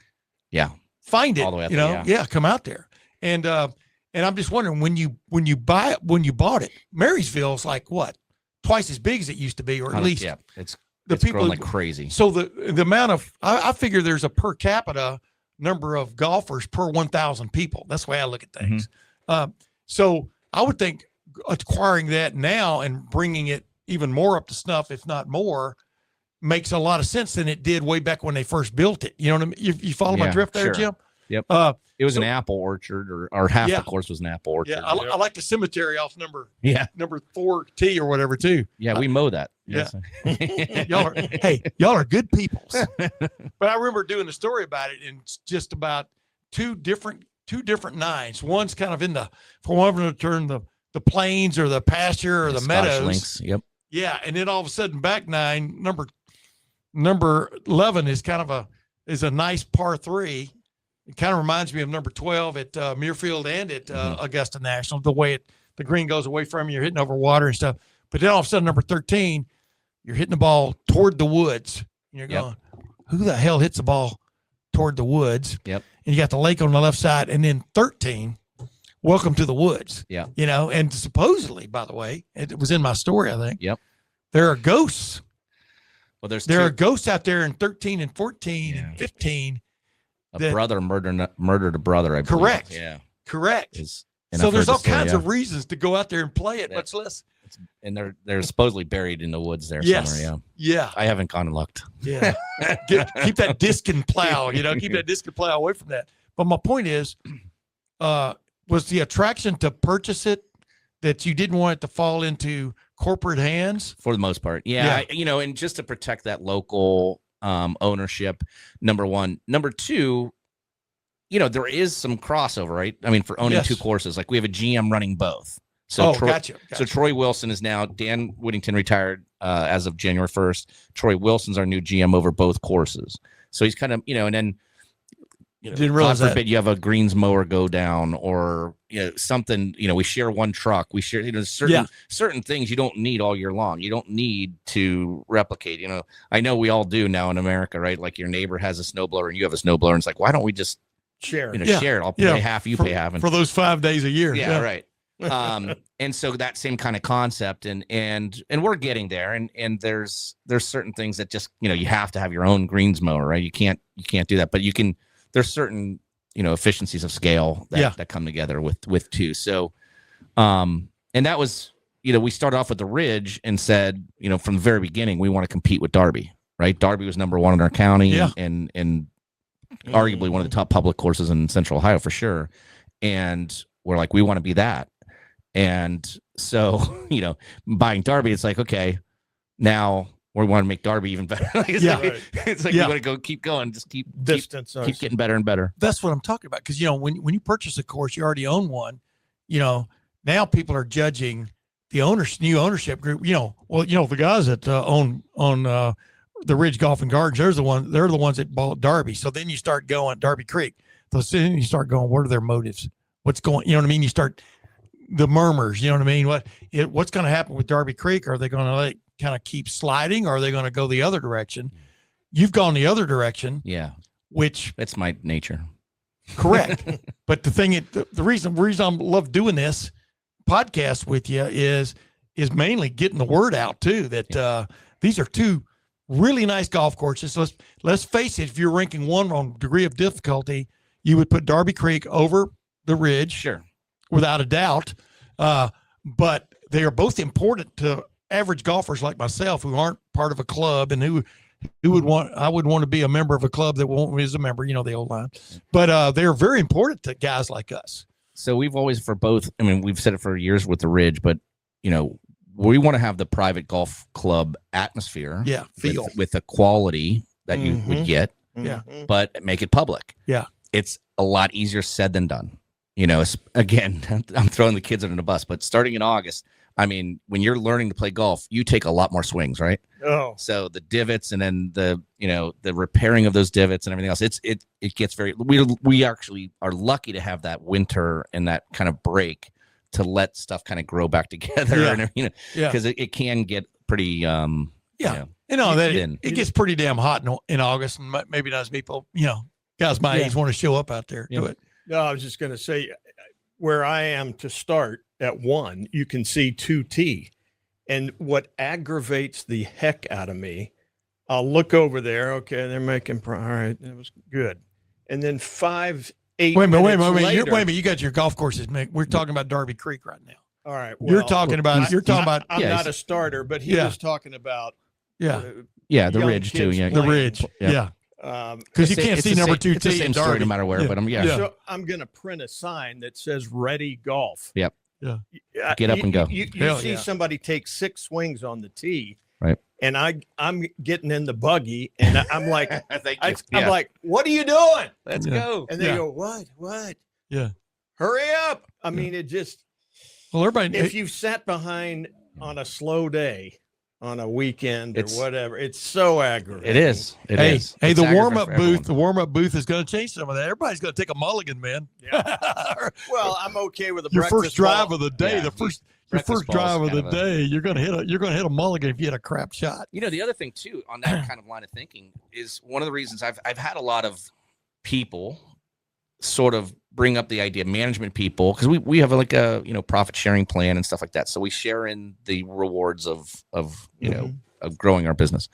find it. All the way up come out there. And I'm just wondering when you bought it, Marysville's like what? Twice as big as it used to be, or at least it's people growing like crazy. So the amount of I figure there's a per capita number of golfers per 1,000 people. That's the way I look at things. So I would think acquiring that now and bringing it even more up to snuff, if not more, makes a lot of sense than it did way back when they first built it. You know what I mean? You follow my drift there, sure. Jim? Yep. It was an apple orchard, or half the course was an apple orchard. Yeah, I like the cemetery off number 4T or whatever too. Yeah, we mow that. Yeah. y'all are good people. But I remember doing a story about it, and it's just about two different nines. One's kind of in the, for one of them to turn the plains or the pasture or the meadows. Links. Yep. Yeah, and then all of a sudden back nine, number 11 is kind of a nice par 3. It kind of reminds me of number 12 at Muirfield and at Augusta National, the way the green goes away from you, you're hitting over water and stuff. But then all of a sudden, number 13, you're hitting the ball toward the woods. And you're going, who the hell hits the ball toward the woods? Yep. And you got the lake on the left side. And then 13, welcome to the woods. Yeah. You know, and supposedly, by the way, it was in my story, I think. Yep. There are ghosts. Well, there are ghosts out there in 13 and 14 and 15. A brother murdered a brother, I believe. Correct. Yeah. Correct. And so there's all kinds of reasons to go out there and play it, much less. And they're supposedly buried in the woods there somewhere. Yeah. Yeah. I haven't gone and looked. Yeah. Keep that disc and plow, keep that disc and plow away from that. But my point is, was the attraction to purchase it that you didn't want it to fall into corporate hands? For the most part. Yeah. And just to protect that local ownership, number one. Number two, there is some crossover, right? I mean, for owning two courses, like we have a GM running both. So gotcha. So Troy Wilson is now, Dan Whittington retired as of January 1st. Troy Wilson's our new GM over both courses. So he's kind of, and then, didn't realize God forbid you have a greens mower go down, or something. We share one truck. We share certain things you don't need all year long. You don't need to replicate. I know we all do now in America, right? Like your neighbor has a snowblower and you have a snowblower, and it's like, why don't we just share? Share it. I'll pay half, you pay half, for those 5 days a year. Yeah, right. And so that same kind of concept, and we're getting there, and there's certain things that just you have to have your own greens mower, right? You can't do that, but you can. There's certain, efficiencies of scale that come together with two. So, and that was, we started off with the Ridge and said, from the very beginning, we want to compete with Darby, right? Darby was number 1 in our county and arguably one of the top public courses in Central Ohio for sure. And we're like, we want to be that. And so, buying Darby, it's like, okay, now we want to make Darby even better. It's like we want to keep going, just keep getting better and better. That's what I'm talking about. Because when you purchase a course, you already own one. Now people are judging the new ownership group. The guys that own the Ridge Golf and Gardens, they're the ones that bought Darby. So then you start going Darby Creek. So then you start going, what are their motives? What's going? You know what I mean? You start the murmurs. You know what I mean? What's going to happen with Darby Creek? Are they going to kind of keep sliding, or are they going to go the other direction? You've gone the other direction. Yeah. Which that's my nature. Correct. But the reason I love doing this podcast with you is mainly getting the word out too, that these are two really nice golf courses. So let's face it, if you're ranking one on degree of difficulty, you would put Darby Creek over the Ridge. Sure. Without a doubt. But they are both important to average golfers like myself who aren't part of a club, and I would want to be a member of a club that won't is a member, the old line. But they're very important to guys like us. So we've always, for both, I mean, we've said it for years with the Ridge, but we want to have the private golf club atmosphere. Yeah. Feel with the quality that you would get. Yeah. But make it public. Yeah. It's a lot easier said than done. Again, I'm throwing the kids under the bus, but starting in August, I mean, when you're learning to play golf, you take a lot more swings, right? Oh, so the divots, and then the repairing of those divots and everything else. It gets very. We actually are lucky to have that winter and that kind of break to let stuff kind of grow back together. Yeah. And because it can get pretty. It gets pretty damn hot in August, and maybe not as people, guys my age want to show up out there. Do it. No, I was just going to say, where I am to start at 1, you can see 2T. And what aggravates the heck out of me, I'll look over there. Okay, they're making all right. That was good. And then 5, 8. Wait a minute. You got your golf courses. We're talking about Darby Creek right now. All right. Well, you're talking about. I'm not a starter, but he was talking about Yeah, the young ridge too. kids Yeah, The playing. ridge. Yeah. Yeah. Because you can't It's see the number same- 2 It's the tee same in story Darby. no matter where. Yeah. But yeah. Yeah. So I'm going to print a sign that says "Ready Golf." Yep. Yeah. Get up and go. You Hell see yeah. somebody take 6 swings on the tee, Right. And I'm getting in the buggy, and I'm like, Thank I'm like, "What are you doing?" let's Yeah. go. And they Yeah. go, "What? Yeah. Hurry up!" I mean, it just. Well, everybody. If you've sat behind on a slow day, on a weekend or It's- whatever, it's so aggravating. It is. It Hey, is. hey, It's the aggravating warm up for everyone. booth. The warm up booth is going to change some of that. Everybody's going to take a mulligan, man. Well, I'm okay with a Your breakfast first drive ball. of the day. Yeah, The first. Your breakfast first ball's drive of the kind of a- day, you're gonna hit a mulligan if you hit a crap shot. You know, the other thing too, on that kind of line of thinking, is one of the reasons I've had a lot of people sort of bring up the idea, management people, because we have like a profit sharing plan and stuff like that. So we share in the rewards of of growing our business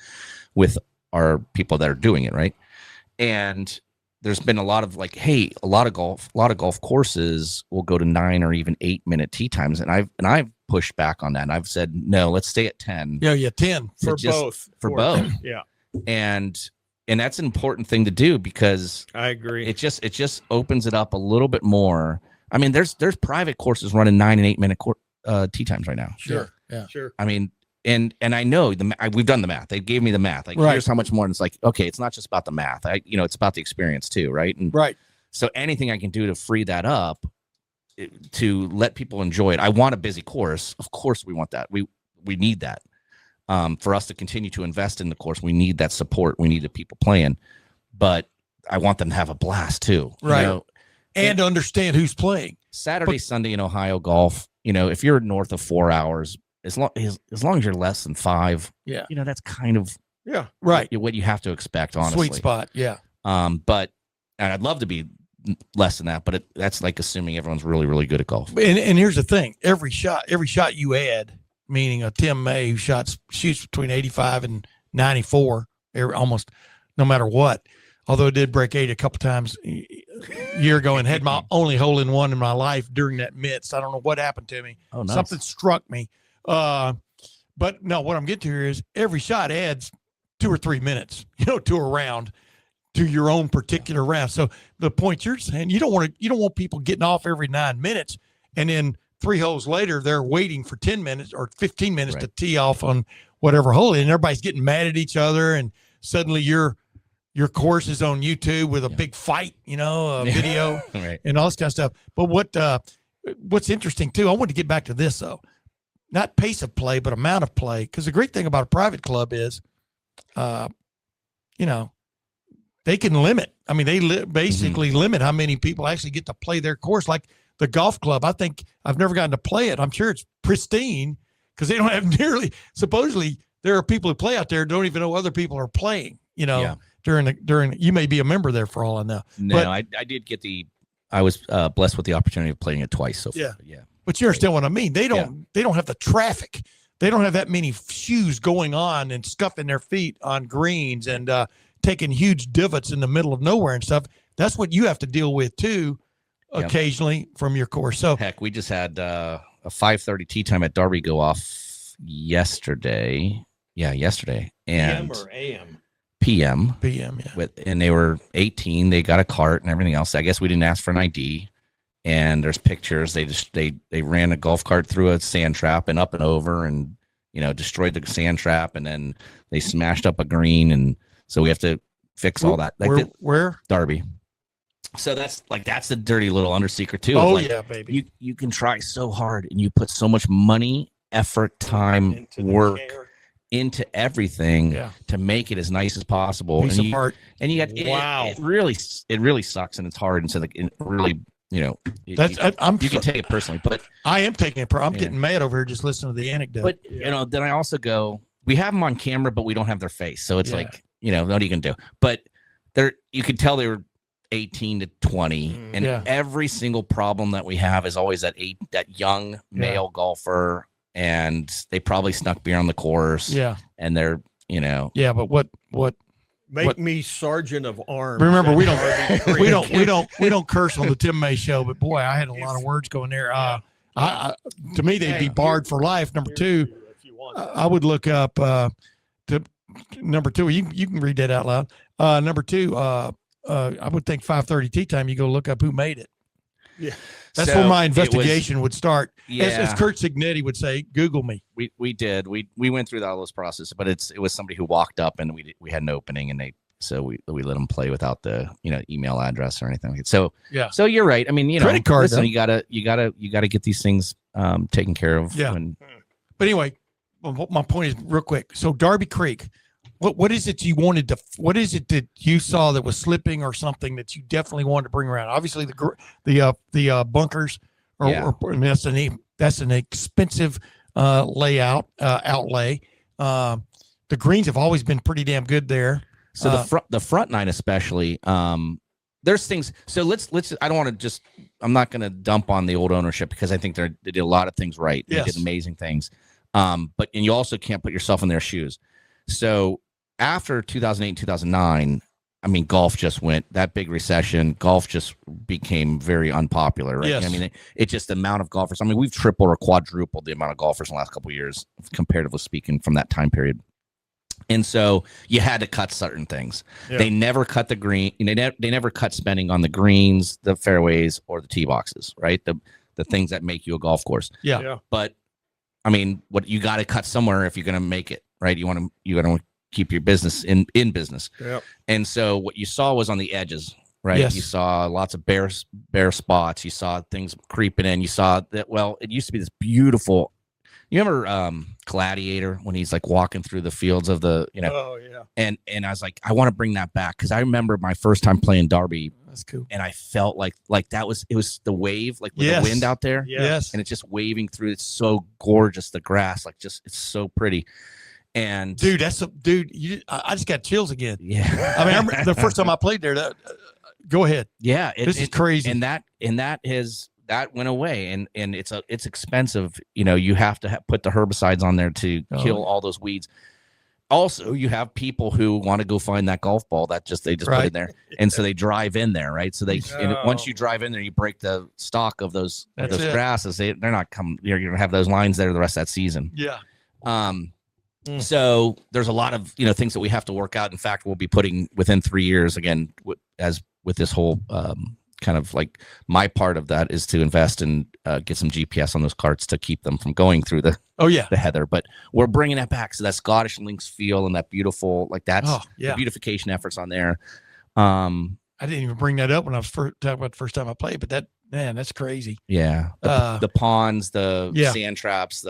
with our people that are doing it, right? And there's been a lot of like, hey, a lot of golf courses will go to 9 or even 8 minute tee times, and I've pushed back on that. And I've said no, let's stay at 10. Yeah, 10 for just- both. for both. Yeah, And that's an important thing to do, because I agree. it just opens it up a little bit more. I mean, there's private courses running 9 and 8 minute tee times right now. Sure. Yeah. Sure. I mean, and I know we've done the math. They gave me the math. Like, Right. here's how much more. And it's like, okay, it's not just about the math. It's about the experience too, right? And Right. so anything I can do to free that up, to let people enjoy it. I want a busy course. Of course, we want that. We need that. For us to continue to invest in the course, we need that support. We need the people playing, but I want them to have a blast too. Right. And to understand who's playing. Saturday, Sunday in Ohio golf, if you're north of 4 hours, as long as you're less than 5, Yeah. that's kind of Yeah. Right. what you have to expect, honestly. Sweet spot. Yeah. But and I'd love to be less than that, but that's like assuming everyone's really, really good at golf. And here's the thing: every shot you add, meaning a Tim May who shoots between 85 and 94, almost no matter what. Although it did break 8 a couple times a year ago and had my only hole in one in my life during that midst. I don't know what happened to me. Oh, nice. Something struck me. But no, what I'm getting to here is every shot adds 2 or 3 minutes, to a round, to your own particular round. So the point you're saying, you don't want people getting off every 9 minutes, and then 3 holes later they're waiting for 10 minutes or 15 minutes to tee off on whatever hole, and everybody's getting mad at each other, and suddenly your course is on YouTube with a big fight, a video Right. and all this kind of stuff. But what's interesting too, I want to get back to this though, not pace of play, but amount of play. Because the great thing about a private club is, they can limit. I mean, they basically limit how many people actually get to play their course. Like the golf club, I think I've never gotten to play it. I'm sure it's pristine because they don't have supposedly there are people who play out there don't even know other people are playing, during you may be a member there for all I know. No, But- I did get I was blessed with the opportunity of playing it twice. So Yeah. yeah. But you understand what I mean? They don't have the traffic. They don't have that many shoes going on and scuffing their feet on greens and taking huge divots in the middle of nowhere and stuff. That's what you have to deal with too, occasionally from your course. So Heck, we just had a 5:30 tee time at Darby go off yesterday. Yeah, yesterday. And PM or AM? PM. PM, yeah. And they were 18. They got a cart and everything else. I guess we didn't ask for an ID. And there's pictures. They ran a golf cart through a sand trap and up and over, and destroyed the sand trap, and then they smashed up a green, and so we have to fix all that. Like where? Darby. So that's the dirty little under secret too. Oh, Like, yeah, baby. you can try so hard, and you put so much money, effort, time, Into the work chair. into everything Yeah. to make it as nice as possible. Piece And of you, art. and you got Wow. It really sucks, and it's hard, and so like it really That's you can take it personally, but I am taking it. I'm Yeah. getting mad over here just listening to the anecdote. but then I also go, we have them on camera, but we don't have their face, so it's Yeah. like what are you gonna do? But you could tell they were 18 to 20, and Yeah. every single problem that we have is always that young male golfer, and they probably snuck beer on the course, yeah, and they're yeah. But what? Make me sergent of arms. Remember, we at Darby Creek. we don't curse on the Tim May show. But boy, I had a lot of words going there. To me, they'd be barred for life. Number two, If you want. I would look up to number two, you can read that out loud. Number two, I would think 5:30 tee time. You go look up who made it. Yeah. That's So where my investigation would start. Yeah. As Kurt Signetti would say, Google me. We did. We went through all those processes, but it was somebody who walked up and we had an opening, and we let them play without the email address or anything. So Yeah. So you're right. I mean, Credit card, listen, though. you gotta get these things taken care of. Yeah. But anyway, my point is real quick. So Darby Creek, what is it you wanted to? What is it that you saw that was slipping or something that you definitely wanted to bring around? Obviously, the bunkers, I mean, that's an expensive layout outlay. The greens have always been pretty damn good there. So the front nine especially. There's things. So let's. I don't want to just. I'm not going to dump on the old ownership because I think they did a lot of things right. They did amazing things. And you also can't put yourself in their shoes. So after 2008 and 2009, I mean, golf just went that big recession. Golf just became very unpopular, right? Yes. I mean, it just the amount of golfers. I mean, we've tripled or quadrupled the amount of golfers in the last couple of years, comparatively speaking, from that time period. And so you had to cut certain things. Yeah. They never cut the green. They never cut spending on the greens, the fairways, or the tee boxes, right? The things that make you a golf course. Yeah. But I mean, what you got to cut somewhere if you're going to make it, right? You want to keep your business in business. Yep. And so what you saw was on the edges, right? Yes. You saw lots of bare spots. You saw things creeping in. You saw that. Well, it used to be this beautiful. You remember Gladiator when he's like walking through the fields of the, Oh yeah. And I was like, I want to bring that back because I remember my first time playing Darby. That's cool. And I felt like it was the wave, like with the wind out there. Yes. And it's just waving through. It's so gorgeous. The grass, it's so pretty. And dude, I just got chills again. Yeah. I mean, I remember the first time I played there. Go ahead. Yeah. This is crazy. And that went away, and it's expensive. You have to put the herbicides on there to kill all those weeds. Also, you have people who want to go find that golf ball that they just put in there, and so they drive in there, right? So once you drive in there, you break the stock of those grasses. They're not coming. You're gonna have those lines there the rest of that season. Yeah. So there's a lot of things that we have to work out. In fact, we'll be putting within 3 years again, as with this whole kind of like my part of that is to invest and get some GPS on those carts to keep them from going through the heather. But we're bringing that back. So that Scottish links feel and that beautiful, that's the beautification efforts on there. I didn't even bring that up when I was talking about the first time I played, but that's crazy. Yeah. The ponds, the sand traps,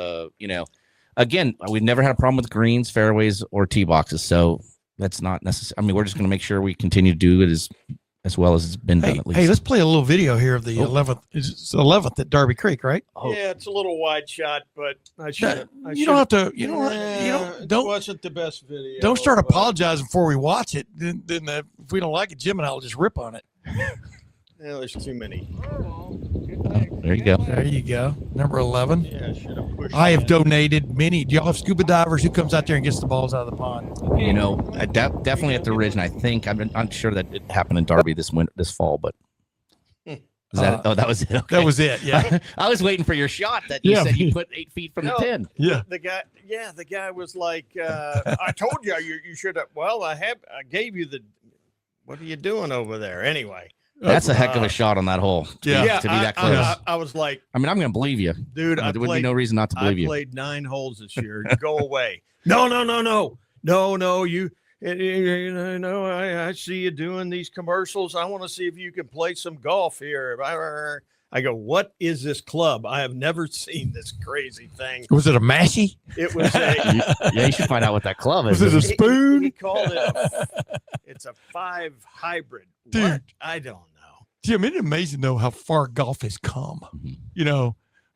again, we've never had a problem with greens, fairways, or tee boxes. So that's not necessary. I mean, we're just going to make sure we continue to do it as well as it's been done at least. Hey, let's play a little video here of the 11th. It's the 11th at Darby Creek, right? Oh. Yeah, it's a little wide shot, but I should. You don't have to. You don't. It wasn't the best video. Don't start apologizing before we watch it. Then if we don't like it, Jim and I will just rip on it. Yeah, there's too many. There you go. There you go. Number 11. Yeah, should have pushed. I have donated many. Do y'all have scuba divers who comes out there and gets the balls out of the pond? Definitely at the Ridge, and I think I'm sure that it happened in Darby this fall, but. That was it. Okay. That was it. Yeah. I was waiting for your shot that you said you put 8 feet from the pin. Yeah. The guy was like, I told you you should have. Well, I gave you the. What are you doing over there? Anyway. That's a heck of a shot on that hole. To be that close. I was like, I mean, I'm going to believe you, dude. There would be no reason not to believe you. I played 9 holes this year. Go away. No. I see you doing these commercials. I want to see if you can play some golf here. I go, what is this club? I have never seen this crazy thing. Was it a mashie? It was you should find out what that club is. Was it a spoon? He called it it's a 5 hybrid. Dude, what? I don't know. Jim, isn't it amazing though how far golf has come?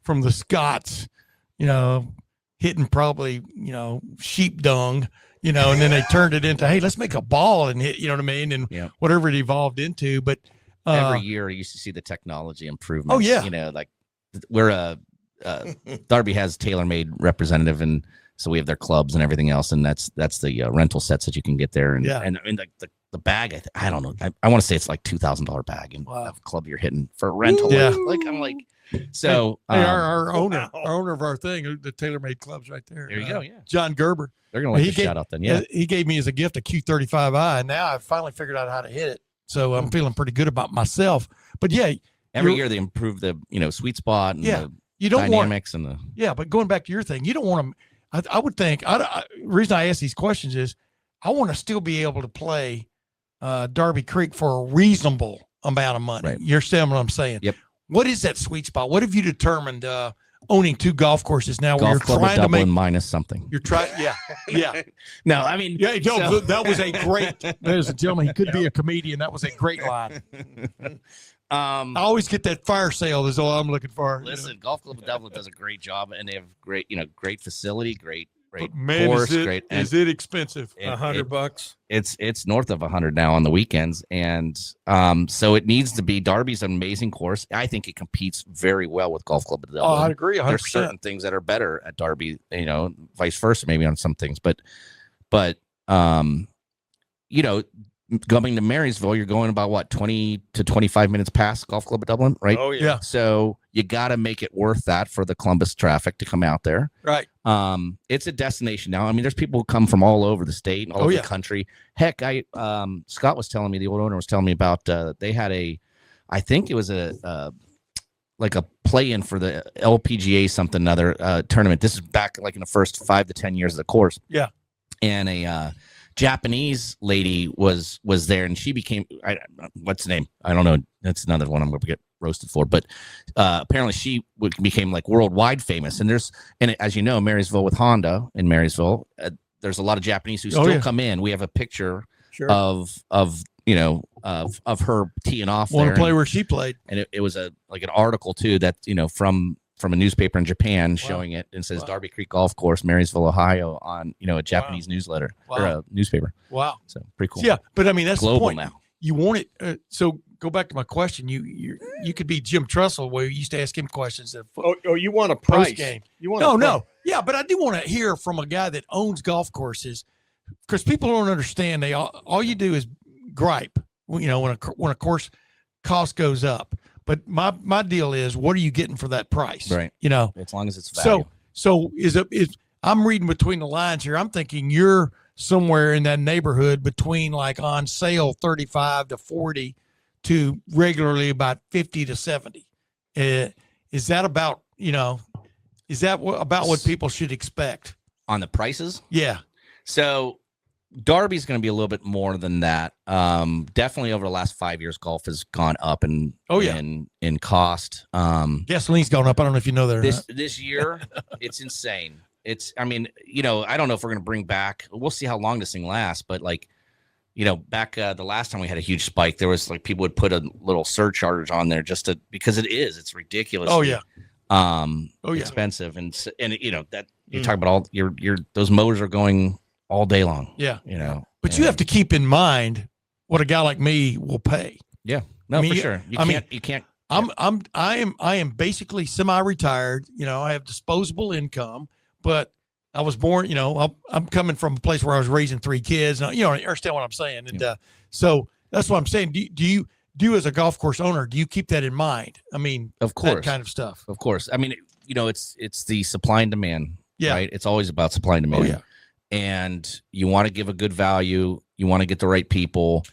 From the Scots, hitting probably, sheep dung, and then they turned it into, hey, let's make a ball and hit, you know what I mean? And whatever it evolved into. But every year I used to see the technology improvements. Oh, yeah. Like we're Darby has TaylorMade representative, and so we have their clubs and everything else, and that's the rental sets that you can get there. And I mean, like the the bag. I don't know. I want to say it's like $2,000 bag and Wow. a club you're hitting for rental. Yeah. Like I'm like, so Hey, our owner, wow. our owner of our thing, the TaylorMade clubs right there. there you go. Yeah, John Gerber. they're gonna like He the gave- shout out then. Yeah, He gave me as a gift a Q35i, and now I've finally figured out how to hit it. So I'm feeling pretty good about myself. But yeah, every year they improve the sweet spot and Yeah. the you don't want. dynamics and the Yeah, but going back to your thing, you don't want to. I would think. The reason I ask these questions is I want to still be able to play Darby Creek for a reasonable amount of money. Right. You're saying what I'm saying. Yep. What is that sweet spot? What have you determined owning 2 golf courses now where golf you're club of trying to Dublin make? minus something. You're trying. Yeah. Yeah. No, I mean, Yeah. Joe, so- that was a great. Ladies and gentlemen, he could be a comedian. That was a great line. I always get that fire sale. Is all I'm looking for. listen, Golf Club of Dublin does a great job, and they have great, great facility, great But man, course, is great. is it expensive? $100. It's north of 100 now on the weekends, and so it needs to be. Darby's an amazing course. I think it competes very well with Golf Club of Oh, I Dublin. agree. 100%. There's certain things that are better at Darby, vice versa, maybe on some things, but going to Marysville, you're going about what 20 to 25 minutes past Golf Club of Dublin, right? Oh yeah. Yeah. So you got to make it worth that for the Columbus traffic to come out there. Right. It's a destination now. I mean, there's people who come from all over the state and all over yeah. the country. Heck, Scott was telling me, the old owner was telling me about, they had I think it was like a play-in for the LPGA something another tournament. This is back like in the first 5 to 10 years of the course. Yeah. And a Japanese lady was there, and she became what's the name? I don't know. That's another one I'm going to get roasted for. But apparently she became like worldwide famous. And as you know, Marysville with Honda in Marysville, there's a lot of Japanese who still come in. We have a picture Sure. of her teeing off Want there, to play where she played? and it was like an article too that from a newspaper in Japan showing it, and says Wow. Darby Creek Golf Course, Marysville, Ohio, on a Japanese newsletter or Wow. a newspaper. Wow. So pretty cool. Yeah, but I mean that's the Global point. now. You want it. So go back to my question. You could be Jim Trussell, where you used to ask him questions at You want a post price game. You want No. Yeah, but I do want to hear from a guy that owns golf courses, because people don't understand. They all you do is gripe. When a course cost goes up. But my deal is, what are you getting for that price? Right. As long as it's value. So I'm reading between the lines here. I'm thinking you're somewhere in that neighborhood between like on sale 35 to 40 to regularly about 50 to 70. Is that about, about what people should expect? On the prices. Yeah. So Darby's going to be a little bit more than that. Definitely over the last 5 years, golf has gone up in cost. Gasoline's gone up. I don't know if you know that or not. This year, it's insane. I don't know if we're going to bring back, we'll see how long this thing lasts, but back the last time we had a huge spike, there was like people would put a little surcharge on there because it's ridiculous. Oh yeah. Expensive. And that you talk about all your those motors are going all day long. Yeah. But and you have to keep in mind what a guy like me will pay. Yeah. No, for sure. You can't. I am basically semi-retired. I have disposable income, but I was born, I'm coming from a place where I was raising 3 kids. And, you understand what I'm saying? And so that's what I'm saying. Do you as a golf course owner, do you keep that in mind? I mean, of course, that kind of stuff. Of course. I mean, it's the supply and demand. Yeah. Right. It's always about supply and demand. Oh, yeah. And you want to give a good value. You want to get the right people.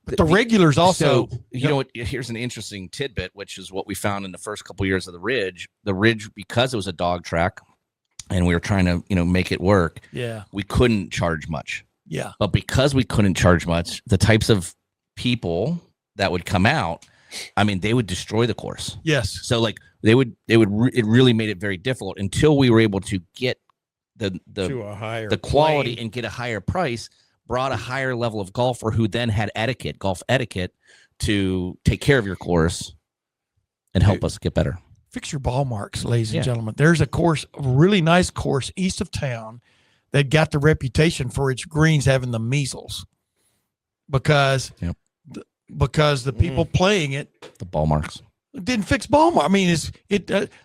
But the regulars also. So, you know what? Here's an interesting tidbit, which is what we found in the first couple of years of the Ridge. The Ridge, because it was a dog track, and we were trying to, make it work. Yeah. We couldn't charge much. Yeah. But because we couldn't charge much, the types of people that would come out, I mean, they would destroy the course. Yes. So like it really made it very difficult until we were able to get to a higher the quality plane. and get a higher price, brought a higher level of golfer who then had golf etiquette to take care of your course and help us get better. Fix your ball marks, ladies and gentlemen. There's a really nice course east of town that got the reputation for its greens having the measles because the people playing it, the ball marks, didn't fix ball mark. I mean,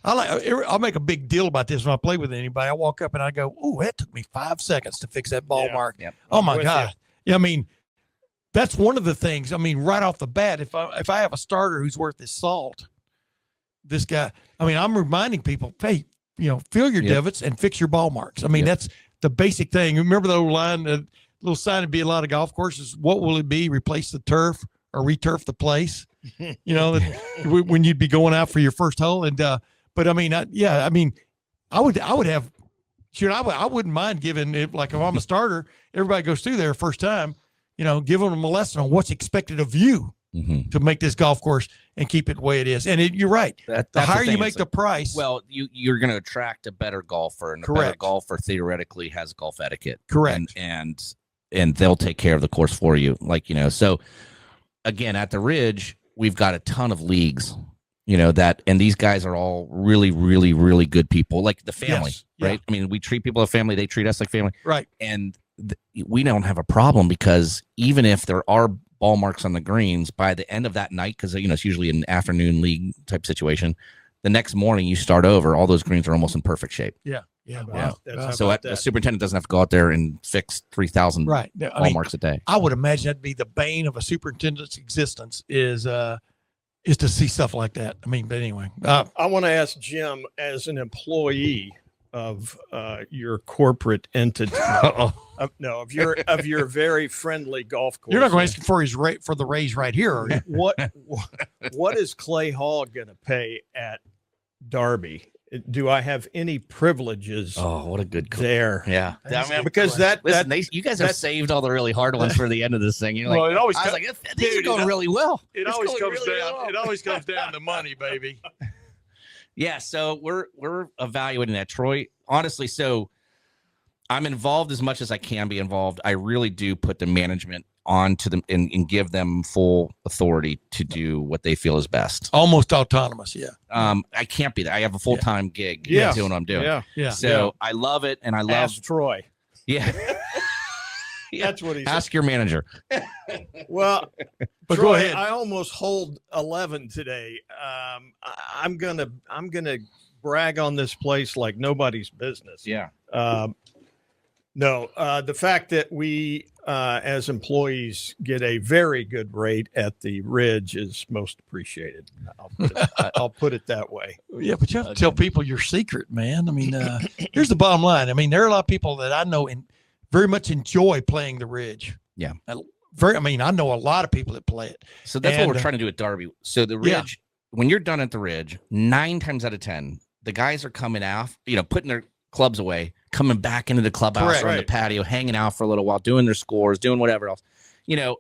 I'll make a big deal about this when I play with anybody. I walk up and I go, "Oh, that took me 5 seconds to fix that ball mark." Yep. Oh my God. Yeah, I mean, that's one of the things. I mean, right off the bat, if I have a starter who's worth his salt, this guy. I mean, I'm reminding people, hey, fill your divots and fix your ball marks. I mean, that's the basic thing. Remember the old line, the little sign would be a lot of golf courses. What will it be? Replace the turf or returf the place? When you'd be going out for your first hole. And but I mean, I would have. Shoot, I wouldn't mind giving it, like if I'm a starter, everybody goes through there first time, giving them a lesson on what's expected of you to make this golf course and keep it the way it is. And you're right. The higher you make the price. Well, you're going to attract a better golfer, and a better golfer theoretically has golf etiquette. Correct. And they'll take care of the course for you. So again, at the Ridge, we've got a ton of leagues. And these guys are all really, really, really good people, like the family, right? I mean, we treat people as family. They treat us like family. Right. And we don't have a problem, because even if there are ball marks on the greens, by the end of that night, because, it's usually an afternoon league type situation, the next morning you start over, all those greens are almost in perfect shape. Yeah. Yeah. Wow. So the superintendent doesn't have to go out there and fix 3,000 ball marks a day. I would imagine that'd be the bane of a superintendent's existence is to see stuff like that. I mean, but anyway, I want to ask Jim, as an employee of your corporate entity, of your very friendly golf course. You're not going to ask for the raise right here, are you? What is Clay Hall going to pay at Darby? Do I have any privileges? Oh, what a good there. Yeah. Because you guys have saved all the really hard ones for the end of this thing. You're like, these are going really well. It always comes down. It always comes down to money, baby. Yeah. So we're evaluating that, Troy. Honestly, so I'm involved as much as I can be involved. I really do put the management on to them and give them full authority to do what they feel is best. Almost autonomous. Yeah. I can't be that. I have a full-time gig doing what I'm doing. Yeah. So I love it. And I love Ask Troy. Yeah. That's what he said. Ask your manager. Well, but Troy, go ahead. I almost hold 11 today. I'm gonna brag on this place like nobody's business. Yeah. No, the fact that we, as employees, get a very good rate at the Ridge is most appreciated. I'll put it that way. Yeah, but you have to tell people your secret, man. I mean, here's the bottom line. I mean, there are a lot of people that I know and very much enjoy playing the Ridge. Yeah. I know a lot of people that play it. So that's what we're trying to do at Darby. So the Ridge, when you're done at the Ridge, 9 times out of 10, the guys are coming off, putting their clubs away, coming back into the clubhouse or on the patio, hanging out for a little while, doing their scores, doing whatever else,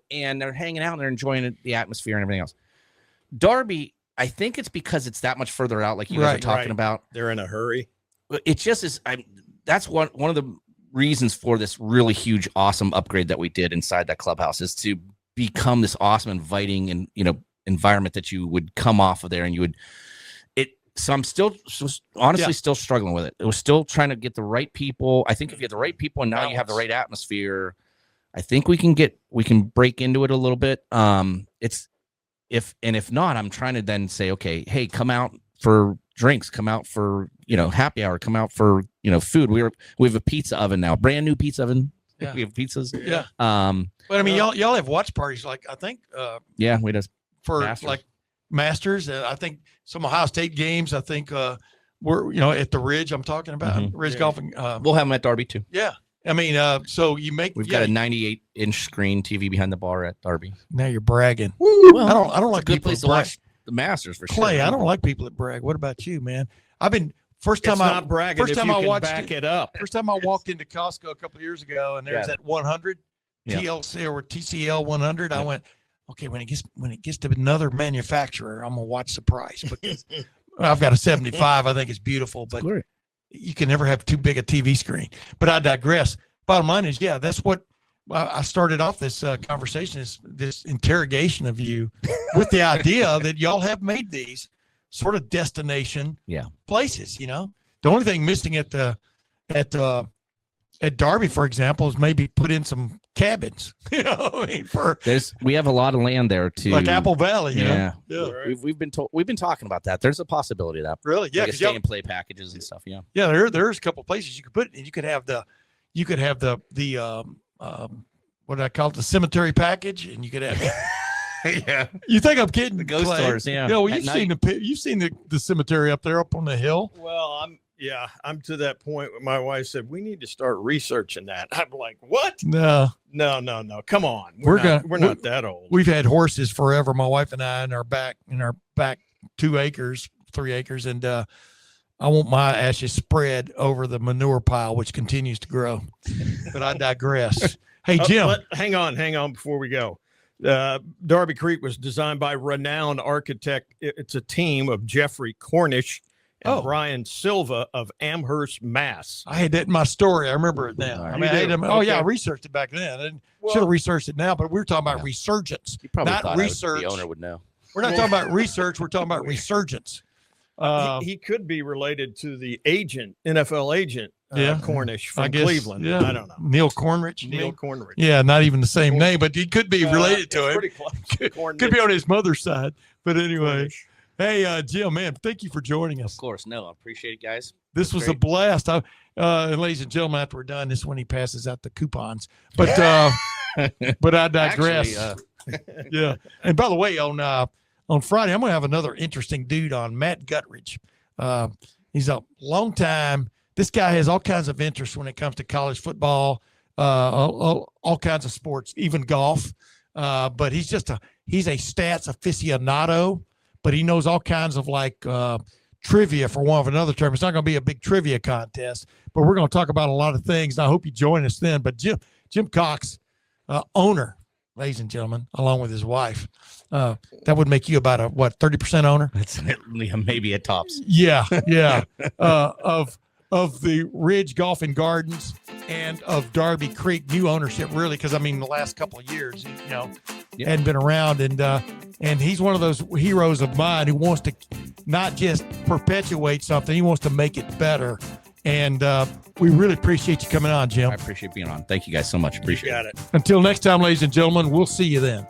and they're hanging out and they're enjoying the atmosphere and everything else. Darby, I think it's because it's that much further out, like you guys are talking about. They're in a hurry. It just is. That's one of the reasons for this really huge, awesome upgrade that we did inside that clubhouse, is to become this awesome, inviting and environment that you would come off of there and you would. So I'm still struggling with it. It was still trying to get the right people. I think if you have the right people and now you have the right atmosphere, I think we can break into it a little bit. If not, I'm trying to then say, okay, hey, come out for drinks, come out for, happy hour, come out for, food. We have a pizza oven now, brand new pizza oven. Yeah. We have pizzas. Yeah. But I mean, y'all have watch parties, like I think, we just for Masters. Like Masters. I think some Ohio State games. I think we're at the Ridge. I'm talking about Ridge Golfing. We'll have them at Darby too. Yeah, I mean, so we've got a 98-inch screen TV behind the bar at Darby. Now you're bragging. Well, I don't like a good people place to watch the Masters for Clay, sure. I don't like people that brag. What about you, man? I've been It's not bragging. First if time you I can watched back it up. First time I walked into Costco a couple of years ago, and there's that 100 TLC or TCL 100. I went, okay, when it gets to another manufacturer, I'm gonna watch the price, because I've got a 75. I think it's beautiful, but you can never have too big a TV screen. But I digress. Bottom line is, that's what I started off this conversation, is this interrogation of you with the idea that y'all have made these sort of destination places. The only thing missing at Darby, for example, is maybe put in some cabins. We have a lot of land there too, like Apple Valley. Yeah. We've been talking about that. There's a possibility of that. Really? Yeah. Like stay and play packages and stuff. Yeah. Yeah. There's a couple places you could put it, and you could have the what I call it, the cemetery package, and you could have. Yeah. You think I'm kidding? The ghost Clay? tours, yeah. No, At you've seen the cemetery up there, up on the hill. Well, I'm to that point where my wife said we need to start researching that. I'm like, what? No, Come on, We're not that old. we've had horses forever. My wife and I in our back 2 acres, 3 acres, and I want my ashes spread over the manure pile, which continues to grow. But I digress. Hey, Jim, hang on before we go. Darby Creek was designed by renowned architect. It's a team of Jeffrey Cornish and Brian Silva of Amherst, Mass. I had that in my story. I remember it now. I mean, I researched it back then. I should have researched it now, but we were talking about resurgence, You probably not thought research. the owner would know. We're not talking about research. We're talking about resurgence. He could be related to the NFL agent, Cornish from I guess, Cleveland. Yeah. I don't know. Neil Cornrich. Neil Cornrich. Yeah, not even the same name, but he could be related to him. Pretty close. Could be on his mother's side. But anyway, Cornish. hey, Jim, man, thank you for joining us. Of course. No, I appreciate it, guys. This was a great. blast. And ladies and gentlemen, after we're done, this is when he passes out the coupons. But but I digress. Actually, Yeah. And by the way, on Friday, I'm going to have another interesting dude on, Matt Guttridge. He's a long time. This guy has all kinds of interests when it comes to college football, all kinds of sports, even golf. But he's a stats aficionado, but he knows all kinds of trivia, for want of another term. It's not going to be a big trivia contest, but we're going to talk about a lot of things. And I hope you join us then. But Jim Cox, owner, ladies and gentlemen, along with his wife, that would make you about a 30% owner? That's maybe a tops. Yeah. Of the Ridge Golf and Gardens and of Darby Creek, new ownership, really, because the last couple of years, hadn't been around, and he's one of those heroes of mine who wants to not just perpetuate something, he wants to make it better. And we really appreciate you coming on, Jim. I appreciate being on. Thank you guys so much. Appreciate it. Got it. Until next time, ladies and gentlemen, we'll see you then.